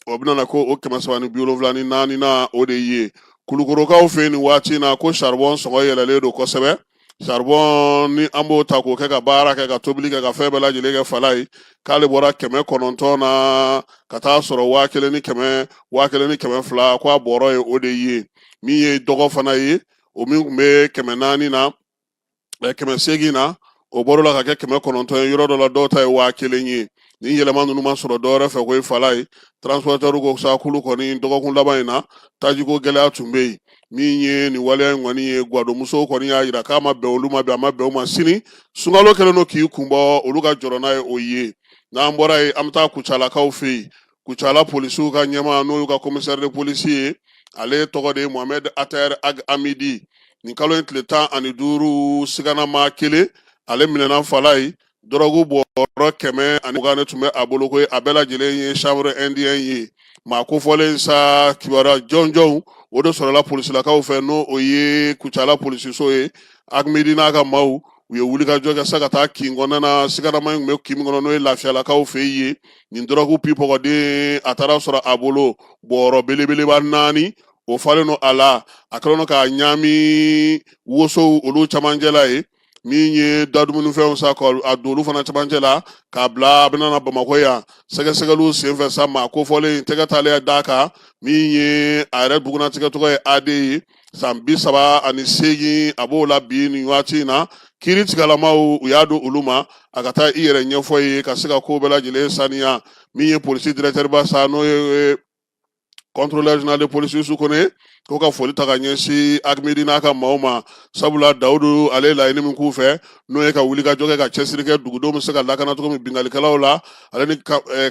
o bɛna na ko o 374 na o de ye Kulukorokaw fɛ nin waati in na ko charbon sɔngɔ yɛlɛlen don kosɛbɛ charbon ni an b'o ta k'o kɛ ka baara kɛ ka tobili kɛ ka fɛn bɛɛ lajɛlen kɛ Falaye k'ale bɔra 900 na ka taa sɔrɔ 1100 1200 ko a bɔrɔ ye o de ye min ye dɔgɔ fana ye o min tun bɛ 400 na 800 na o bɔr'o la ka kɛ 900 ye yɔrɔ dɔ la dɔw ta ye 1000 ye nin yɛlɛma ninnu ma sɔrɔ dɔwɛrɛ fɛ ko ye Falaye transporteur ko sa kulu kɔni dɔgɔkun laban in na tajiko gɛlɛya tun bɛ yen min ye nin waleya in kɔni ye Gwadomusow kɔni y'a yira k'a ma bɛn olu ma bi a ma bɛn o ma sini sunkalo kɛlen don k'i kunbɔ olu ka jɔrɔ n'a ye o ye n'an bɔra yen an bɛ taa Kucalakaw fɛ yen Kucala polisiw ka ɲɛmaa n'o y'u ka commissaire de police ye ale tɔgɔ de ye Mohamed Ater Ag Amidi nin kalo in tile 15 siganama 1 ale minɛna Falaye dɔrɔgu bɔrɔ 120 tun bɛ a bolo ko a bɛɛ lajɛlen ye chambre indien ye maa kofɔlen sa kibaruya jɔnjɔnw o de sɔrɔla polisilakaw fɛ n'o o ye Kucala polisiso ye Amidi n'a ka maaw u ye wulikajɔ kɛ sa ka taa kin kɔnɔna na siganama in tun bɛ kin min kɔnɔ n'o ye Lafiyalakaw fɛ ye nin dɔrɔgu pipɔgɔden a taara sɔrɔ a bolo bɔrɔ belebeleba 4 o falen no ala a kɛlen no ka ɲami woso olu camancɛ la ye min ye dadumuni fɛnw sa a don olu fana camancɛ la k'a bila a bɛna na Bamakɔ yan sɛgɛsɛgɛliw senfɛ sa ma ko fɔlen tɛgɛ taalen d'a kan min ye a yɛrɛ dugunatigɛ tɔgɔ ye AD ye san 38 a b'o la bi nin waati in na kiiri tigalamaw u y'a don olu ma a ka taa i yɛrɛ ɲɛfɔ ye ka se ka ko bɛɛ lajɛlen saniya min ye polisi directeur ba sa n'o ye contrôleur général de police Youssou Kone ko ka foli ta ka ɲɛsin Ahmedi n'a ka maaw ma sabula Dawudu ale laɲini min k'u fɛ n'o ye ka wuli ka jɔ kɛ ka cɛsiri kɛ dugudenw bɛ se ka lakana cogo min bingalikɛlaw la ale ni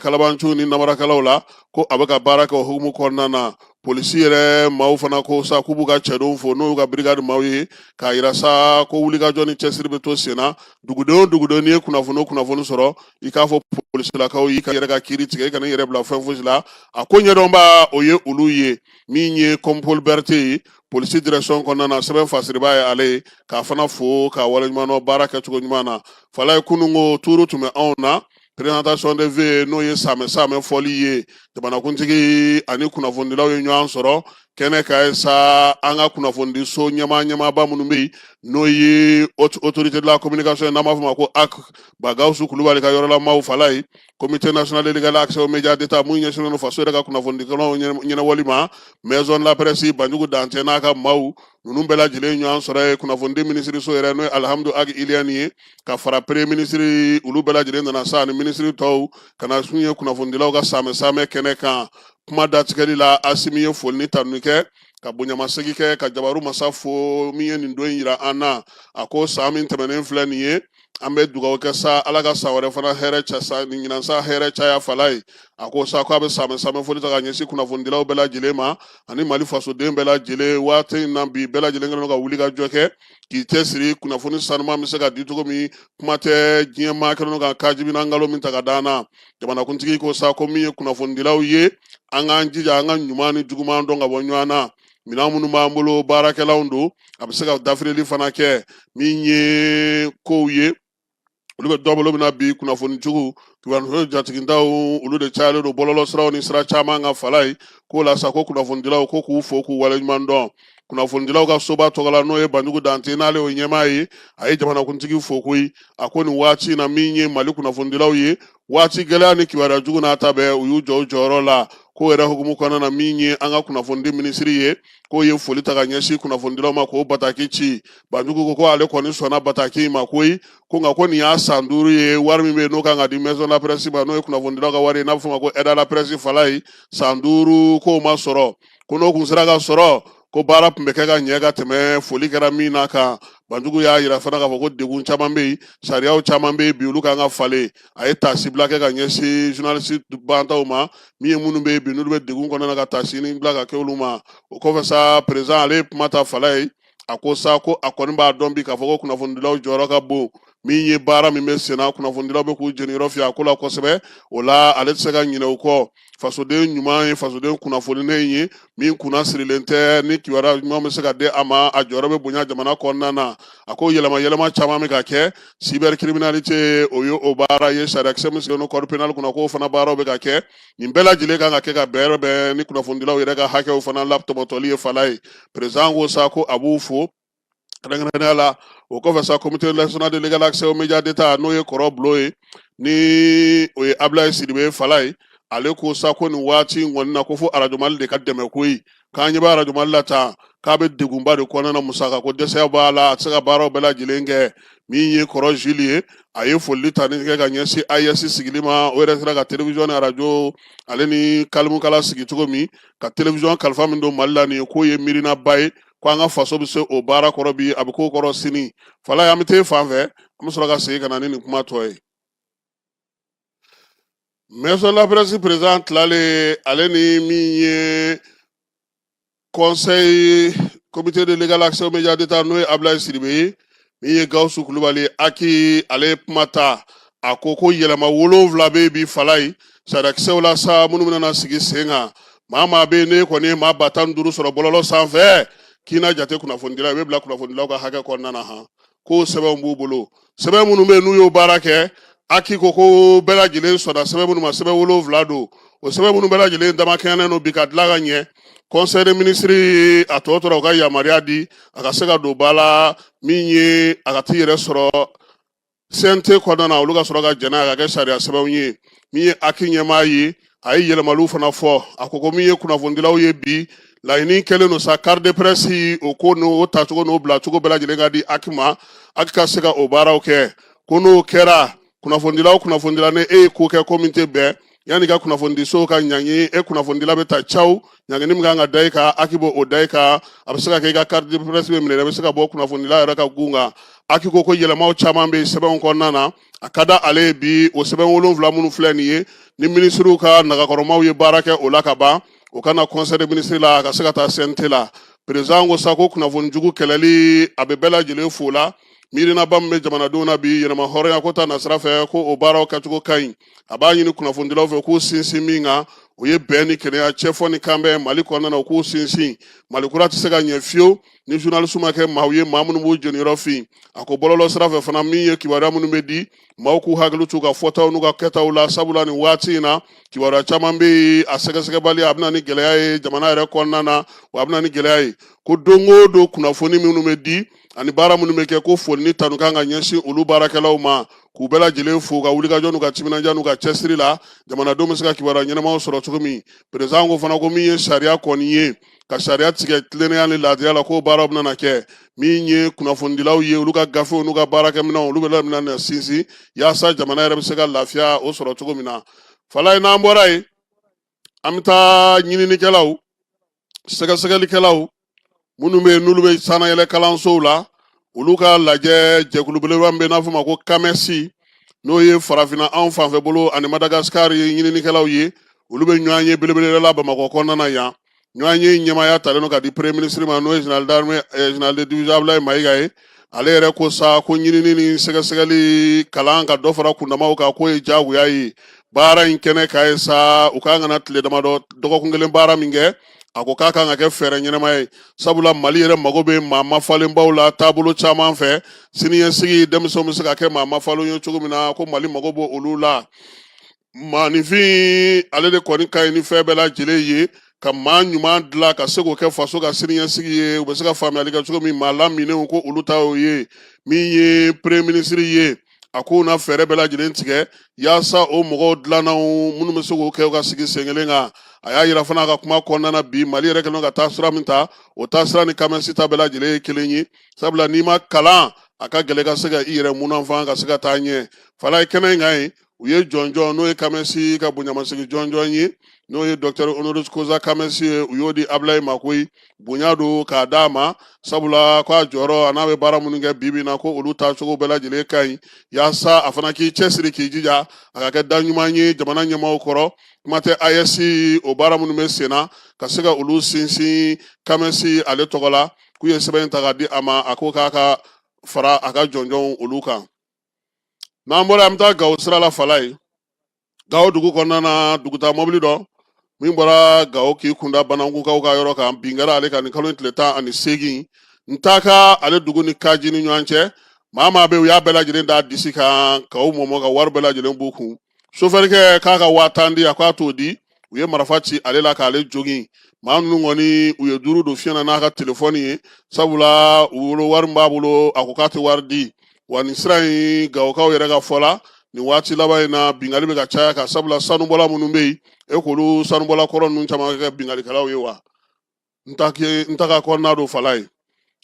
kalabanciw ni namarakɛlaw la ko a bɛ ka baara kɛ o hukumu kɔnɔna na polisi yɛrɛ maaw fana ko sa k'u b'u ka cɛdenw fo n'o y'u ka brigade maaw ye k'a yira sa ko wulikajɔ ni cɛsiri bɛ to sen na dugudenw o dugudenw n'i ye kunnafoni o kunnafoni sɔrɔ i k'a fɔ polisilakaw ye i ka yɛrɛ ka kiiri tigɛ i kana i yɛrɛ bila fɛn fosi la a ko ɲɛdɔnba o ye olu ye min ye comme Paul Berthe ye polisi direction kɔnɔna na sɛbɛn fasiriba ye ale ye k'a fana fo k'a waleɲuman baara kɛcogo ɲuman na fala ye kununko tuuru tun bɛ anw na présentation de vœux n'o ye saamɛ fɔli ye jamanakuntigi ani kunnafonidilaw ye ɲɔgɔn sɔrɔ kɛnɛ ka ye sa an ka kunnafonidiso ɲɛmaaba minnu bɛ yen n'o ye autorité de la communication n'an b'a fɔ o ma ko AC ba Gawusu Kulubali ka yɔrɔla maaw fala ye comité national de l'égal accès aux médias d'état mun ɲɛsinnen don faso yɛrɛ ka kunnafonidikɛlaw ɲɛnawali ma maison de la presse Banjugu Dantɛ n'a ka maaw ninnu bɛɛ lajɛlen ɲɔgɔn sɔrɔ ye kunnafonidi minisiriso yɛrɛ n'o ye Alhamdu Agi Iliyani ye ka fara premier ministre olu bɛɛ lajɛlen nana sa ani ministre tɔw ka na sun ye kunnafonidilaw ka saamɛ kɛnɛ kan kuma datigɛli la Asimi ye foli ni tanuni kɛ ka bonyamasegi kɛ ka Jabaru Masa fo min ye nin don in yira an na a ko san min tɛmɛnen filɛ nin ye an bɛ dugawu kɛ sa ala ka san wɛrɛ fana hɛrɛ cɛ sa nin ɲinan sa hɛrɛ caya fala ye a ko sa ko a bɛ saamɛ foli ta ka ɲɛsin kunnafonidilaw bɛɛ lajɛlen ma ani Mali fasoden bɛɛ lajɛlen waati in na bi bɛɛ lajɛlen kɛlen don ka wuli ka jɔ kɛ k'i cɛsiri kunnafoni sanuman bɛ se ka di cogo min kuma tɛ diɲɛ maa kɛlen don ka kajibi n'an nkalon min ta ka d'an na jamanakuntigi ko sa ko min ye kunnafonidilaw ye an k'an jija an ka ɲuman ni juguman dɔn ka bɔ ɲɔgɔn na minɛn minnu b'an bolo baarakɛlaw don a bɛ se ka dafirili fana kɛ min ye kow ye olu bɛ dɔ bolo bɛna bi kunnafonijugu kibaruya jatigindaw olu de cayalen don bɔlɔlɔ siraw ni sira caman ka fala ye k'o la sa ko kunnafonidilaw ko k'u fo k'u waleɲuman dɔn kunnafonidilaw ka soba tɔgɔ la n'o ye Banjugu Dantɛ n'ale y'o ɲɛmaa ye a ye jamanakuntigi fo koyi a ko nin waati in na min ye Mali kunnafonidilaw ye waati gɛlɛya ni kibaruya jugu n'a ta bɛɛ u y'u jɔ u jɔyɔrɔ la k'o yɛrɛ hukumu kɔnɔna na min ye an ka kunnafonidi minisiri ye k'o ye foli ta ka ɲɛsin kunnafonidilaw ma k'o bataki ci Banjugu ko ale kɔni sɔnna bataki in ma koyi ko nka ko nin y'a san 5 ye wari min bɛ yen n'o kan ka di maison de la presse ma n'o ye kunnafonidilaw ka wari ye n'a bɛ fɔ o ma ko aide à la presse fala ye san 5 k'o ma sɔrɔ ko n'o kun sera ka sɔrɔ ko baara tun bɛ kɛ ka ɲɛ ka tɛmɛ foli kɛra min na kan Banjugu y'a yira fana k'a fɔ ko degun caman bɛ yen sariyaw caman bɛ yen bi olu kan ka falen a ye taasi bila kɛ ka ɲɛsin journaliste bantaw ma min ye minnu bɛ yen bi n'olu bɛ degun kɔnɔna na ka taasi ni bila ka kɛ olu ma o kɔfɛ sa président ale ye kuma ta fala ye a ko sa ko a kɔni b'a dɔn bi k'a fɔ ko kunnafonidilaw jɔyɔrɔ ka bon min ye baara min bɛ sen na kunnafonidilaw bɛ k'u jeniyɔrɔ fiyɛ a ko la kosɛbɛ o la ale tɛ se ka ɲinɛ o kɔ fasoden ɲuman ye fasoden kunnafoninen ye min kunna sirilen tɛ ni kibaruya ɲuman bɛ se ka di a ma a jɔyɔrɔ bɛ bonya jamana kɔnɔna na a ko yɛlɛma caman bɛ ka kɛ cybercriminalité o ye o baara ye sariyakisɛ min sigilen don code pénal kunna k'o fana baaraw bɛ ka kɛ nin bɛɛ lajɛlen kan ka kɛ ka bɛn ni kunnafonidilaw yɛrɛ ka hakɛw fana latɔbɔtɔli ye fala ye président ko sa ko a b'u fo kɛrɛnkɛrɛnnenya la o kɔfɛ sa comité national de l'égal accès aux médias d'état n'o ye kɔrɔ bulo ye ni o ye Ablaye Sidibe fala ye ale ko sa ko nin waati in kɔni na ko fo Radio Mali de ka dɛmɛ koyi k'an ɲɛ bɛ Radio Mali la tan k'a bɛ degunba de kɔnɔna na musaka ko dɛsɛ b'a la a tɛ se ka baaraw bɛɛ lajɛlen kɛ min ye kɔrɔ Jules ye a ye foli ta ni kɛ ka ɲɛsin AES sigili ma o yɛrɛ sera ka télévision ni radio ale ni kalimukala sigi cogo min ka télévision kalifa min don Mali la nin ye k'o ye miirinaba ye ko an ka faso bɛ se o baara kɔrɔ bi a bɛ k'o kɔrɔ sini fala ye an bɛ taa fan fɛ an bɛ sɔrɔ ka segin ka na ni nin kuma tɔ ye maison de la presse président tilale ale ni min ye conseil comité de l'égal accès aux médias d'état n'o ye Ablaye Sidibe ye min ye Gawusu Kulubali aki ale kuma ta a ko ko yɛlɛma 7 bɛ bi fala ye sariyakisɛw la sa minnu bɛna sigi sen kan maa bɛ yen ne kɔni ye maa 15 sɔrɔ bɔlɔlɔ sanfɛ k'i na jate kunnafonidilaw i bɛ bila kunnafonidilaw ka hakɛ kɔnɔna na han ko sɛbɛnw b'u bolo sɛbɛn minnu bɛ yen n'u y'o baara kɛ aki ko bɛɛ lajɛlen sɔnna sɛbɛn minnu ma sɛbɛn 7 don o sɛbɛn minnu bɛɛ lajɛlen damakɛɲɛnen don bi ka dilan ka ɲɛ conseil des ministres a tɔ tora u ka yamaruya di a ka se ka don ba la min ye a ka t'i yɛrɛ sɔrɔ CNT kɔnɔna na olu ka sɔrɔ ka jɛn n'a ye ka kɛ sariya sɛbɛnw ye min ye aki ɲɛmaa ye a ye yɛlɛmaliw fana fɔ a ko min ye kunnafonidilaw ye bi laɲini kɛlen don sa carte de presse o ko n'o tacogo n'o bilacogo bɛɛ lajɛlen ka di aki ma aki ka se ka o baaraw kɛ ko n'o kɛra kunnafonidilaw kunnafonidila ni e ye ko kɛ ko min tɛ bɛn yanni ka kunnafonidiso ka ɲangi e kunnafonidila bɛ ta caw ɲangini min kan ka da i kan aki b'o da i kan a bɛ se ka kɛ i ka carte de presse bɛ minɛ dɛ a bɛ se ka bɔ kunnafonidila yɛrɛ ka gun kan aki ko yɛlɛmaw caman bɛ sɛbɛnw kɔnɔna na a ka da ale ye bi o sɛbɛn 7 minnu filɛ nin ye ni minisiriw ka nagakɔrɔmaw ye baara kɛ o la ka ban o ka na conseil des ministres la a ka se ka taa CNT la président ko sa ko kunnafonijugu kɛlɛli a bɛ bɛɛ lajɛlen fo la miirinaba min bɛ jamanadenw na bi yɛlɛma hɔrɔnya ko ta nasira fɛ ko o baaraw kɛcogo ka ɲi a b'a ɲini kunnafonidilaw fɛ k'u sinsin min kan o ye bɛn ni kɛnɛya cɛfɔ ni kanbɛn mali kɔnɔna na u k'u sinsin mali kura tɛ se ka ɲɛ fiyewu ni journaliste ma kɛ maaw ye maa minnu b'u jeniyɔrɔ fin a ko bɔlɔlɔ sira fɛ fana min ye kibaruya minnu bɛ di maaw k'u hakili t'u ka fɔtaw n'u ka kɛtaw la sabula nin waati in na kibaruya caman bɛ yen a sɛgɛsɛgɛbali a bɛ na ni gɛlɛya ye jamana yɛrɛ kɔnɔna na wa a bɛ na ni gɛlɛya ye ko don o don kunnafoni minnu bɛ di ani baara minnu bɛ kɛ ko foli ni tanu kan ka ɲɛsin olu baarakɛlaw ma k'u bɛɛ lajɛlen fo ka wulikajɔ n'u ka timinanja n'u ka cɛsiri la jamanadenw bɛ se ka kibaruya ɲɛnamaw sɔrɔ cogo min perezan ko fana ko min ye sariya kɔni ye ka sariya tigɛ tilennenya ni laadiya la k'o baaraw bɛna kɛ min ye kunnafonidilaw ye olu ka gafew n'u ka baarakɛminɛnw olu bɛ bɛna sinsin yaasa jamana yɛrɛ bɛ se ka lafiya o sɔrɔ cogo min na fala ye n'an bɔra yen an bɛ taa ɲininikɛlaw sɛgɛsɛgɛlikɛlaw minnu bɛ yen n'olu bɛ sanayɛlɛ kalansow la olu ka lajɛ jɛkulu belebeleba min bɛ n'a fɔ ma ko kamɛsi n'o ye farafinna anw fanfɛ bolo ani madagasikari ye ɲininikɛlaw ye olu bɛ ɲɔgɔn ye belebele la bamakɔ kɔnɔna na yan ɲɔgɔn ye ɲɛmaaya talen don ka di premier ministre ma n'o ye général de division Abdoulaye Mayiga ye ale yɛrɛ ko sa ko ɲinini ni sɛgɛsɛgɛli kalan ka dɔ fara kundamaw kan k'o ye diyagoya ye baara in kɛnɛ ka ye sa u kan ka na tile damadɔ dɔgɔkun kelen baara min kɛ a ko k'a kan ka kɛ fɛɛrɛ ɲɛnama ye sabula mali yɛrɛ mago bɛ maa mafalenbaw la taabolo caman fɛ siniɲɛsigi denmisɛnw bɛ se ka kɛ maa mafalenw ye cogo min na ko mali mago b'o olu la maanifin ale de kɔni ka ɲi ni fɛn bɛɛ lajɛlen ye ka maa ɲuman dilan ka se k'o kɛ faso ka siniɲɛsigi ye u bɛ se ka faamuyali kɛ cogo min maa laminɛw ko olu ta y'o ye min ye premier ministre ye a k'u na fɛɛrɛ bɛɛ lajɛlen tigɛ yaasa o mɔgɔw dilannanw minnu bɛ se k'o kɛ u ka sigi sen kelen kan a y'a yira fana a ka kuma kɔnɔna na bi mali yɛrɛ kɛlen ka taa sira min ta o taa sira ni kamɛsi ta bɛɛ lajɛlen ye kelen ye sabula n'i ma kalan a ka gɛlɛn ka se ka i yɛrɛ munafan ka se ka taa ɲɛ fala ye kɛnɛ in kan ye u ye jɔnjɔn n'o ye kamɛsi ka bonyamasegi jɔnjɔn ye n'o ye docteur honoris causa kamɛsi ye u y'o di Ablaye ma koyi bonya don k'a d'a ma sabula ko a jɔyɔrɔ a n'a bɛ baara minnu kɛ bibi na ko olu taacogo bɛɛ lajɛlen ka ɲi yaasa a fana k'i cɛsiri k'i jija a ka kɛ da ɲuman ye jamana ɲɛmaaw kɔrɔ kuma tɛ AES o baara minnu bɛ sen na ka se ka olu sinsin kamɛsi ale tɔgɔ la k'u ye sɛbɛn ta k'a di a ma a ko k'a ka fara a ka jɔnjɔnw olu kan n'an bɔra an bɛ taa Gawo sira la fala ye Gawo dugu kɔnɔna na dugutaa mɔbili dɔ min bɔra Gawo k'i kunda Banankukaw ka yɔrɔ kan bin kɛra ale kan nin kalo tile 18 n ta ka ale dugu ni Kaji ni ɲɔgɔn cɛ maa maa bɛ u y'a bɛɛ lajɛlen da disi kan ka o mɔmɔ ka wari bɛɛ lajɛlen b'u kun sofɛrikɛ k'a ka 5000 di a k'a t'o di u ye marifa ci ale la k'ale jogin maa ninnu kɔni u ye duuru don fiɲɛ na n'a ka telefɔni ye sabula u bolo wari min b'a bolo a ko k'a tɛ wari di wa nin sira in Gawokaw yɛrɛ ka fɔ la nin waati laban in na bingali bɛ ka caya ka sabula sanubɔla minnu bɛ yen e k'olu sanubɔla kɔrɔ ninnu caman kɛ bingalikɛlaw ye wa n ta ka kɔnɔna don fala ye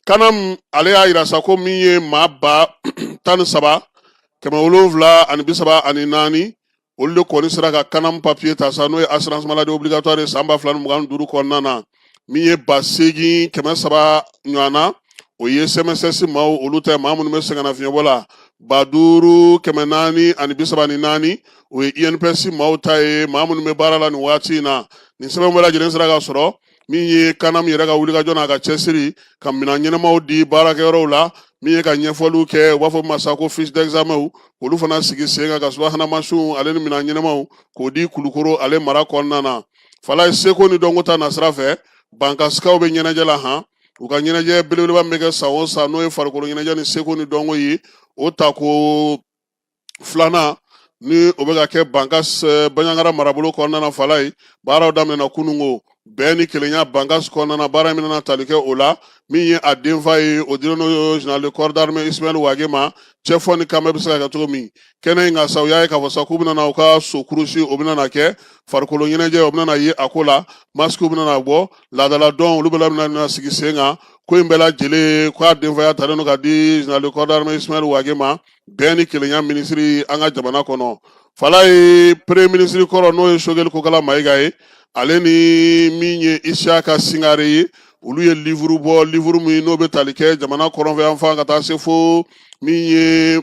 kanam ale y'a yira sa ko min ye maa ba 13 734 olu de kɔni sera ka kanam papier ta sa n'o ye assurance maladie obligatoire ye san 2025 kɔnɔna na min ye ba 8 700 ɲɔgɔnna o ye SMSS maaw olu tɛ maa minnu bɛ sɛgɛnnafiɲɛbɔ la ba 5 434 o ye INPS maaw ta ye maa minnu bɛ baara la nin waati in na nin sɛbɛn bɛɛ lajɛlen sera ka sɔrɔ min ye kanam yɛrɛ ka wulikajɔ n'a ka cɛsiri ka minɛn ɲɛnamaw di baarakɛyɔrɔw la min ye ka ɲɛfɔliw kɛ u b'a fɔ masa ko fiche d'examen olu fana sigi sen kan ka subahana mansinw ale ni minɛn ɲɛnamaw k'o di Kulukoro ale mara kɔnɔna na fala ye seko ni dɔnko ta nasira fɛ bankasikaw bɛ ɲɛnajɛ la han u ka ɲɛnajɛ belebeleba min bɛ kɛ san o san n'o ye farikolo ɲɛnajɛ ni seko ni dɔnko ye o tako filanan ni o bɛ ka kɛ bankas baɲangara marabolo kɔnɔna na fala ye baaraw daminɛna kunungo bɛɛ ni kelenya bankas kɔnɔna na baara min na tali kɛ o la min ye a denfa ye o dilen no général de corps d'armée Ismaël Wage ma cɛfɔ ni kamɛ bɛ se ka kɛ cogo min kɛnɛ in ka sa u y'a ye k'a fɔ sa k'u bɛna na u ka so kurusi o bɛna na kɛ farikolo ɲɛnajɛ o bɛna na ye a ko la masque bɛna na bɔ laadala dɔn olu bɛna na sigi sen kan ko in bɛɛ lajɛlen k'a denfaya talen no ka di général de corps d'armée Ismaël Wage ma bɛɛ ni kelenya minisiri an ka jamana kɔnɔ fala ye premier ministre kɔrɔ n'o ye Choguel Kokala Mayiga ye ale ni min ye Isiaka Singare ye olu ye livre bɔ livre min n'o bɛ tali kɛ jamana kɔrɔnfɛ yan fan ka taa se fo min ye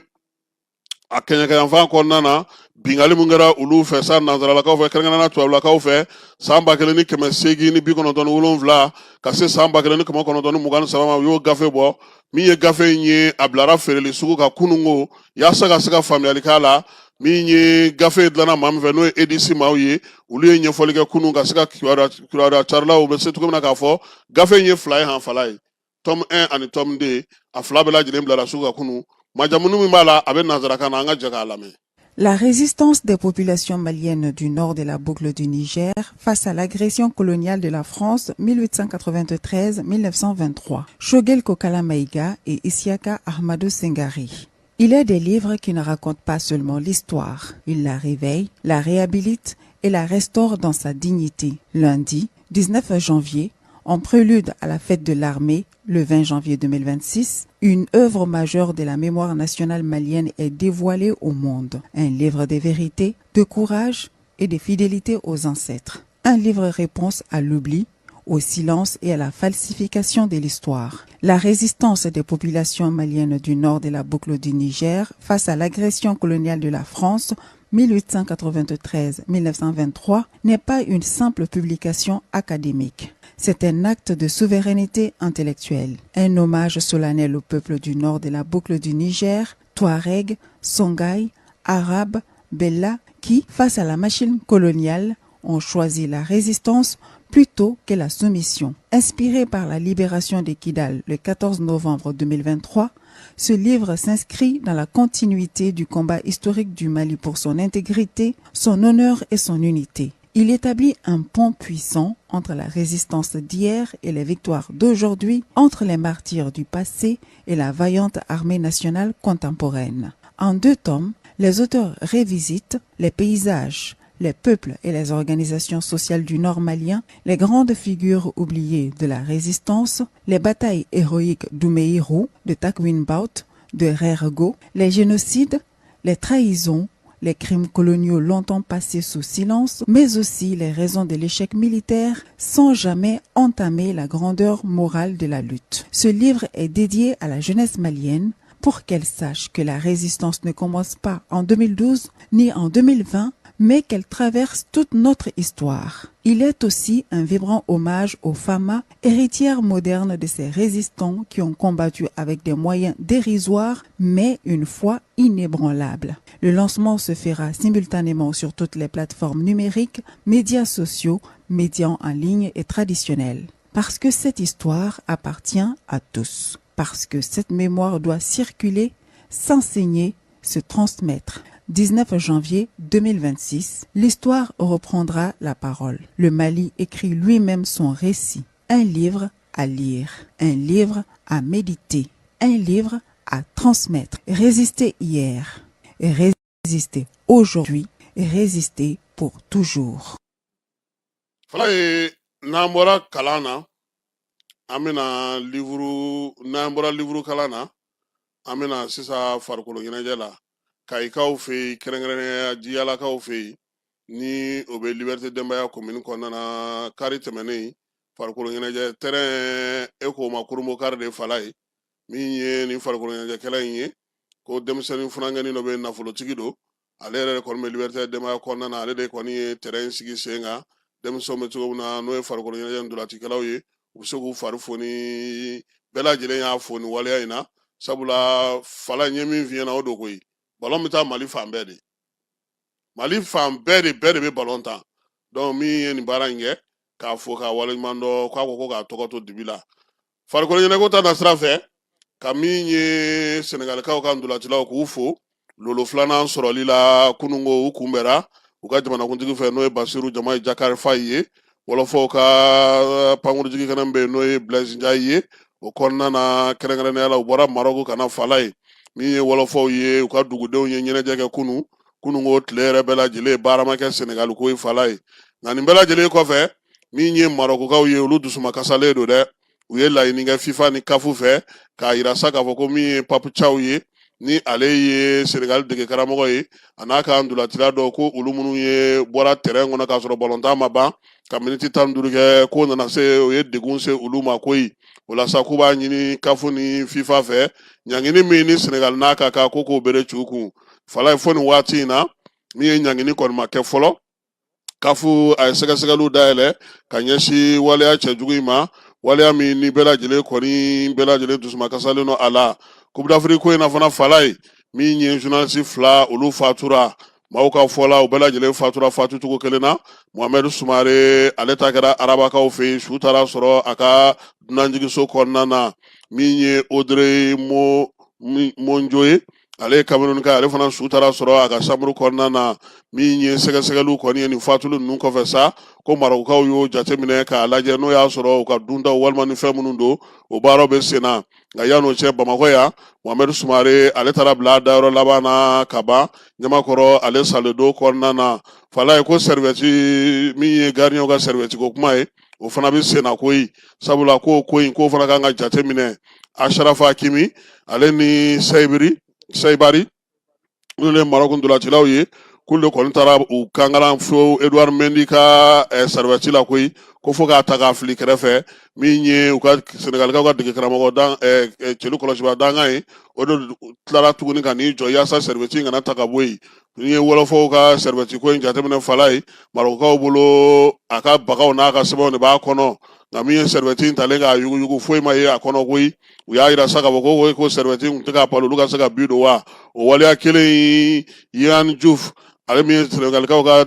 a kɛɲɛkɛyanfan kɔnɔna na bingali mun kɛra olu fɛ sa nanzaralakaw fɛ kɛrɛnkɛrɛnnenya tubabulakaw fɛ san 1897 ka se san 1923 ma u y'o gafe bɔ min ye gafe in ye a bilara feereli sugu ka kunungo yaasa ka se ka faamuyali k'a la min ye gafe dilanna maa min fɛ n'o ye edisi maaw ye olu ye ɲɛfɔli kɛ kunun ka se ka kibaruya carilaw bɛ se cogo min na k'a fɔ gafe in ye fila ye han fala ye tome 1 ani tome 2 a fila bɛɛ lajɛlen bilara sugu ka kunun majamunu min b'a la a bɛ nanzarakan na an ka jɛ k'a lamɛn. La résistance des populations maliennes du nord de la boucle du Niger face à l'agression coloniale de la France 1893-1923. Choguel Kokala Mayiga et Isiaka Ahmadou Singari. Il est des livres qui ne racontent pas seulement l'histoire. Il la réveille, la réhabilite et la restaure dans sa dignité. Lundi, 19 janvier, en prélude à la fête de l'armée, le 20 janvier 2026, une œuvre majeure de la mémoire nationale malienne est dévoilée au monde. Un livre de vérité, de courage et de fidélité aux ancêtres. Un livre réponse à l'oubli, au silence et à la falsification de l'histoire. La résistance des populations maliennes du nord de la boucle du Niger face à l'agression coloniale de la France 1893-1923 n'est pas une simple publication académique. C'est un acte de souveraineté intellectuelle, un hommage solennel au peuple du nord de la boucle du Niger, Touareg, Songhai, Arabes, Bella, qui, face à la machine coloniale, ont choisi la résistance plutôt que la soumission. Inspiré par la libération de Kidal le 14 novembre 2023, ce livre s'inscrit dans la continuité du combat historique du Mali pour son intégrité, son honneur et son unité. Il établit un pont puissant entre la résistance d'hier et les victoires d'aujourd'hui, entre les martyrs du passé et la vaillante armée nationale contemporaine. En 2 tomes, les auteurs révisitent les paysages, les peuples et les organisations sociales du Nord malien, les grandes figures oubliées de la résistance, les batailles héroïques d'Oumeïrou, de Takwinbout, de Rergo, les génocides, les trahisons, les crimes coloniaux longtemps passés sous silence, mais aussi les raisons de l'échec militaire sans jamais entamer la grandeur morale de la lutte. Ce livre est dédié à la jeunesse malienne pour qu'elle sache que la résistance ne commence pas en 2012 ni en 2020, mais qu'elle traverse toute notre histoire. Il est aussi un vibrant hommage aux femmes, héritières modernes de ces résistants qui ont combattu avec des moyens dérisoires, mais une foi inébranlable. Le lancement se fera simultanément sur toutes les plateformes numériques, médias sociaux, médias en ligne et traditionnels. Parce que cette histoire appartient à tous. Parce que cette mémoire doit circuler, s'enseigner, se transmettre. 19 janvier 2026, l'histoire reprendra la parole. Le Mali écrit lui-même son récit. Un livre à lire, un livre à méditer, un livre à transmettre. Résister hier, résister aujourd'hui, résister pour toujours. N'an bɔra kalan na an bɛna livre kalan na an bɛna sisan farikolo ɲɛnajɛ la kayikaw fɛ yen kɛrɛnkɛrɛnnenya jiyalakaw fɛ yen ni o bɛ liberté denbaya commune kɔnɔna na kari tɛmɛnen farikolo ɲɛnajɛ terrain eko ma kurumbo kari de fala ye min ye nin farikolo ɲɛnajɛkɛla in ye ko denmisɛnnin funankɛnin dɔ bɛ nafolotigi don ale yɛrɛ de kɔni bɛ liberté denbaya kɔnɔna na ale de kɔni ye terrain sigi sen kan denmisɛnw bɛ cogo min na n'o ye farikolo ɲɛnajɛ ntolacikɛlaw ye u bɛ se k'u fari fo ni bɛɛ lajɛlen y'a fo ni waleya in na sabula fala ɲɛ min f'i ɲɛna o don koyi ballon bɛ taa Mali fan bɛɛ de Mali fan bɛɛ de bɛ ballon ta donc min ye nin baara in kɛ k'a fo k'a waleɲuman dɔn k'a ko k'a tɔgɔ to dibi la farikolo ɲɛnajɛko ta na sira fɛ ka min ye Senegalikaw ka ntolacilaw k'u fo lolo filanan sɔrɔli la kunungo u kunbɛra u ka jamanakuntigi fɛ n'o ye Basiru Jamayi Jakari Fayi ye wɔlɔfɔw ka pankurutigi fana bɛ yen n'o ye Blaise Ndiaye ye o kɔnɔna na kɛrɛnkɛrɛnnenya la u bɔra Maroc ka na Fala ye min ye wɔlɔfɔw ye u ka dugudenw ye ɲɛnajɛ kɛ kunungo tile yɛrɛ bɛɛ lajɛlen baara ma kɛ Senegal ko ye Fala ye nka nin bɛɛ lajɛlen kɔfɛ min ye Marocains ye olu dusuma kasalen don dɛ u ye laɲini kɛ FIFA ni CAF fɛ k'a yira sa k'a fɔ ko min ye Pape Thiaw ye ni ale ye Senegal dege karamɔgɔ ye a n'a ka ndolatila dɔ ko olu minnu ye bɔra terrain kɔnɔ k'a sɔrɔ ballon ma ban ka miniti 15 kɛ ko nana se o ye degun se olu ma koyi o la sa k'u b'a ɲini CAF ni FIFA fɛ ɲangini min ni Senegal n'a ka kan ko k'o bere c'u kun Fala ye fɔ nin waati in na min ye ɲangini kɔni ma kɛ fɔlɔ CAF a ye sɛgɛsɛgɛliw dayɛlɛ ka ɲɛsin waleya cɛjugu in ma waleya min ni bɛɛ lajɛlen dusuma kasalen don a la Coupe d'Afrique ko in na fana Fala ye min ye journaliste 2 olu fatura maaw ka fɔla u bɛɛ lajɛlen fatura fatucogo kelen na Mohamed Sumare ale ta kɛra arabakaw fɛ yen su taara sɔrɔ a ka dunanjigiso kɔnɔna na min ye Audrey Monjo ye ale ye Cameroun ka ale fana su taara sɔrɔ a ka chambre kɔnɔna na min ye sɛgɛsɛgɛliw kɔni ye nin fatulu ninnu kɔfɛ sa ko Marocains y'o jateminɛ k'a lajɛ n'o y'a sɔrɔ u ka duntaw walima ni fɛn minnu don o baaraw bɛ sen na nka yan'o cɛ Bamakɔ yan Mohamed Sumare ale taara bila a dayɔrɔ laban na ka ban Ɲamakɔrɔ ale saledo kɔnɔna na Fala ye ko serviette min ye gardien ka serviette ko kuma ye o fana bɛ sen na koyi sabula ko k'o fana kan ka jateminɛ Ashrafa Hakimi ale ni Saibari olu ye Maroc ndolacilaw ye k'olu de kɔni taara u kangaran fo Edouard Mendy ka serviette la koyi ko fo k'a ta k'a fili kɛrɛfɛ min ye u ka Senegalikaw ka dege karamɔgɔ celu kɔlɔsiba dangan ye o de tilara tuguni ka n'i jɔ yaasa serviette in kana ta ka bɔ yen ni ye wɔlɔfɔw ka serviette ko in jateminɛ Fala ye Marocains bolo a ka bagaw n'a ka sɛbɛnw de b'a kɔnɔ nka min ye serviette in talen k'a yuguyugu foyi ma ye a kɔnɔ koyi u y'a yira sa k'a fɔ ko serviette in tun tɛ k'a balo olu ka se ka bi don wa o waleya kelen Yan Diouf ale min ye Senegalikaw ka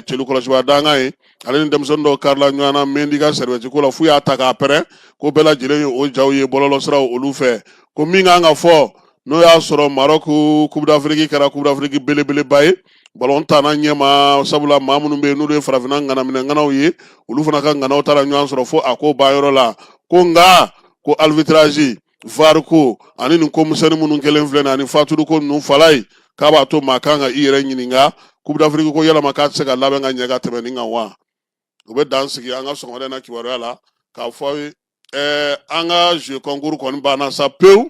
celu kɔlɔsiba dangan ye ale ni denmisɛnnin dɔw karila ɲɔgɔn na Mendy ka serviette ko la f'u y'a ta k'a pɛrɛn ko bɛɛ lajɛlen ye o jaw ye bɔlɔlɔ siraw olu fɛ ko min kan ka fɔ n'o y'a sɔrɔ Maroc Coupe d'Afrique kɛra Coupe d'Afrique belebeleba ye ballon tanna ɲɛma sabula maa minnu bɛ yen n'olu ye farafinna ŋanaminɛŋanaw ye olu fana ka ŋanaw taara ɲɔgɔn sɔrɔ fo a ko banyɔrɔ la ko nka ko arbitrage VAR ko ani nin komisɛnni minnu kelen filɛ nin ani faturu ko ninnu Fala ye k'a b'a to maa kan ka i yɛrɛ ɲininka Coupe d'Afrique ko yalama k'a tɛ se ka labɛn ka ɲɛ ka tɛmɛ nin kan wa u bɛ dan sigi an ka sɔgɔmada na kibaruya la k'a fɔ an ka jeu concours kɔni banna sa pewu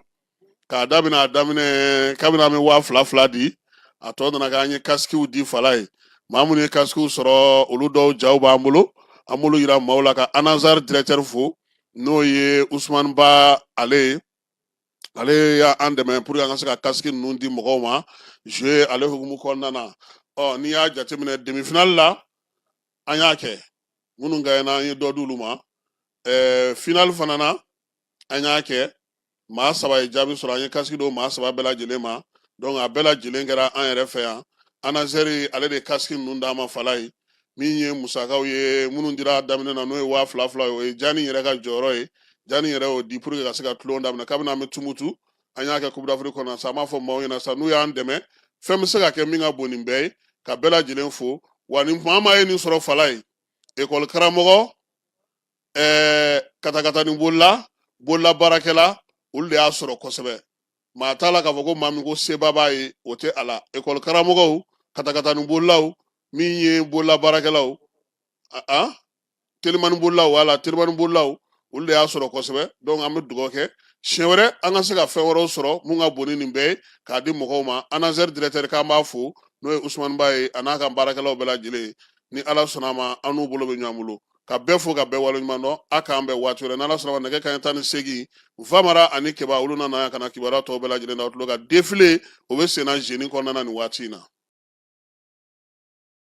k'a daminɛ kabini an bɛ 2000 di a tɔ nana k'an ye casquew di Fala ye maa minnu ye casquew sɔrɔ olu dɔw jaw b'an bolo an b'olu yira maaw la ka Anazar directeur fo n'o ye Ousmane Ba ale y'an dɛmɛ pour que an ka se ka casque ninnu di mɔgɔw ma jouer ale hukumu kɔnɔna na n'i y'a jateminɛ demi-finale la an y'a kɛ minnu gagnera an ye dɔ d'olu ma finale fana na an y'a kɛ maa 3 ye jaabi sɔrɔ an ye casque d'o maa 3 bɛɛ lajɛlen ma donc a bɛɛ lajɛlen kɛra an yɛrɛ fɛ yan Anazari ale de casque ninnu d'an ma Fala ye min ye musakaw ye minnu dira daminɛ na n'o ye 2000 ye o ye Jani yɛrɛ ka jɔyɔrɔ ye Jani yɛrɛ y'o di pour que ka se ka tulon daminɛ kabini an bɛ tumutu an y'a kɛ Coupe d'Afrique kɔnɔ sa an b'a fɔ maaw ɲɛna sa n'u y'an dɛmɛ fɛn bɛ se ka kɛ min ka bon nin bɛɛ ye ka bɛɛ lajɛlen fo wa ni maa ye nin sɔrɔ Fala ye école karamɔgɔ katakatani bolila baarakɛla olu de y'a sɔrɔ kosɛbɛ maa t'a la k'a fɔ ko maa min ko seba b'a ye o tɛ a la école karamɔgɔw katakatani bolilaw min ye bolila baarakɛlaw telimani bolilaw olu de y'a sɔrɔ kosɛbɛ donc an bɛ dugawu kɛ siɲɛ wɛrɛ an ka se ka fɛn wɛrɛw sɔrɔ mun ka bon ni nin bɛɛ ye k'a di mɔgɔw ma Anazar directeur k'an b'a fo n'o ye Ousmane Ba ye a n'a ka baarakɛlaw bɛɛ lajɛlen ni Ala sɔnna a ma an n'u bolo bɛ ɲɔgɔn bolo ka bɛɛ fo ka bɛɛ waleɲuman dɔn a k'an bɛɛ waati wɛrɛ n'Ala sɔnna ma nɛgɛ kanɲɛ 18 Famara ani Keba olu nana yan ka na kibaruya tɔw bɛɛ lajɛlen na o tulo ka défilé o bɛ sen na Génie kɔnɔna na nin waati in na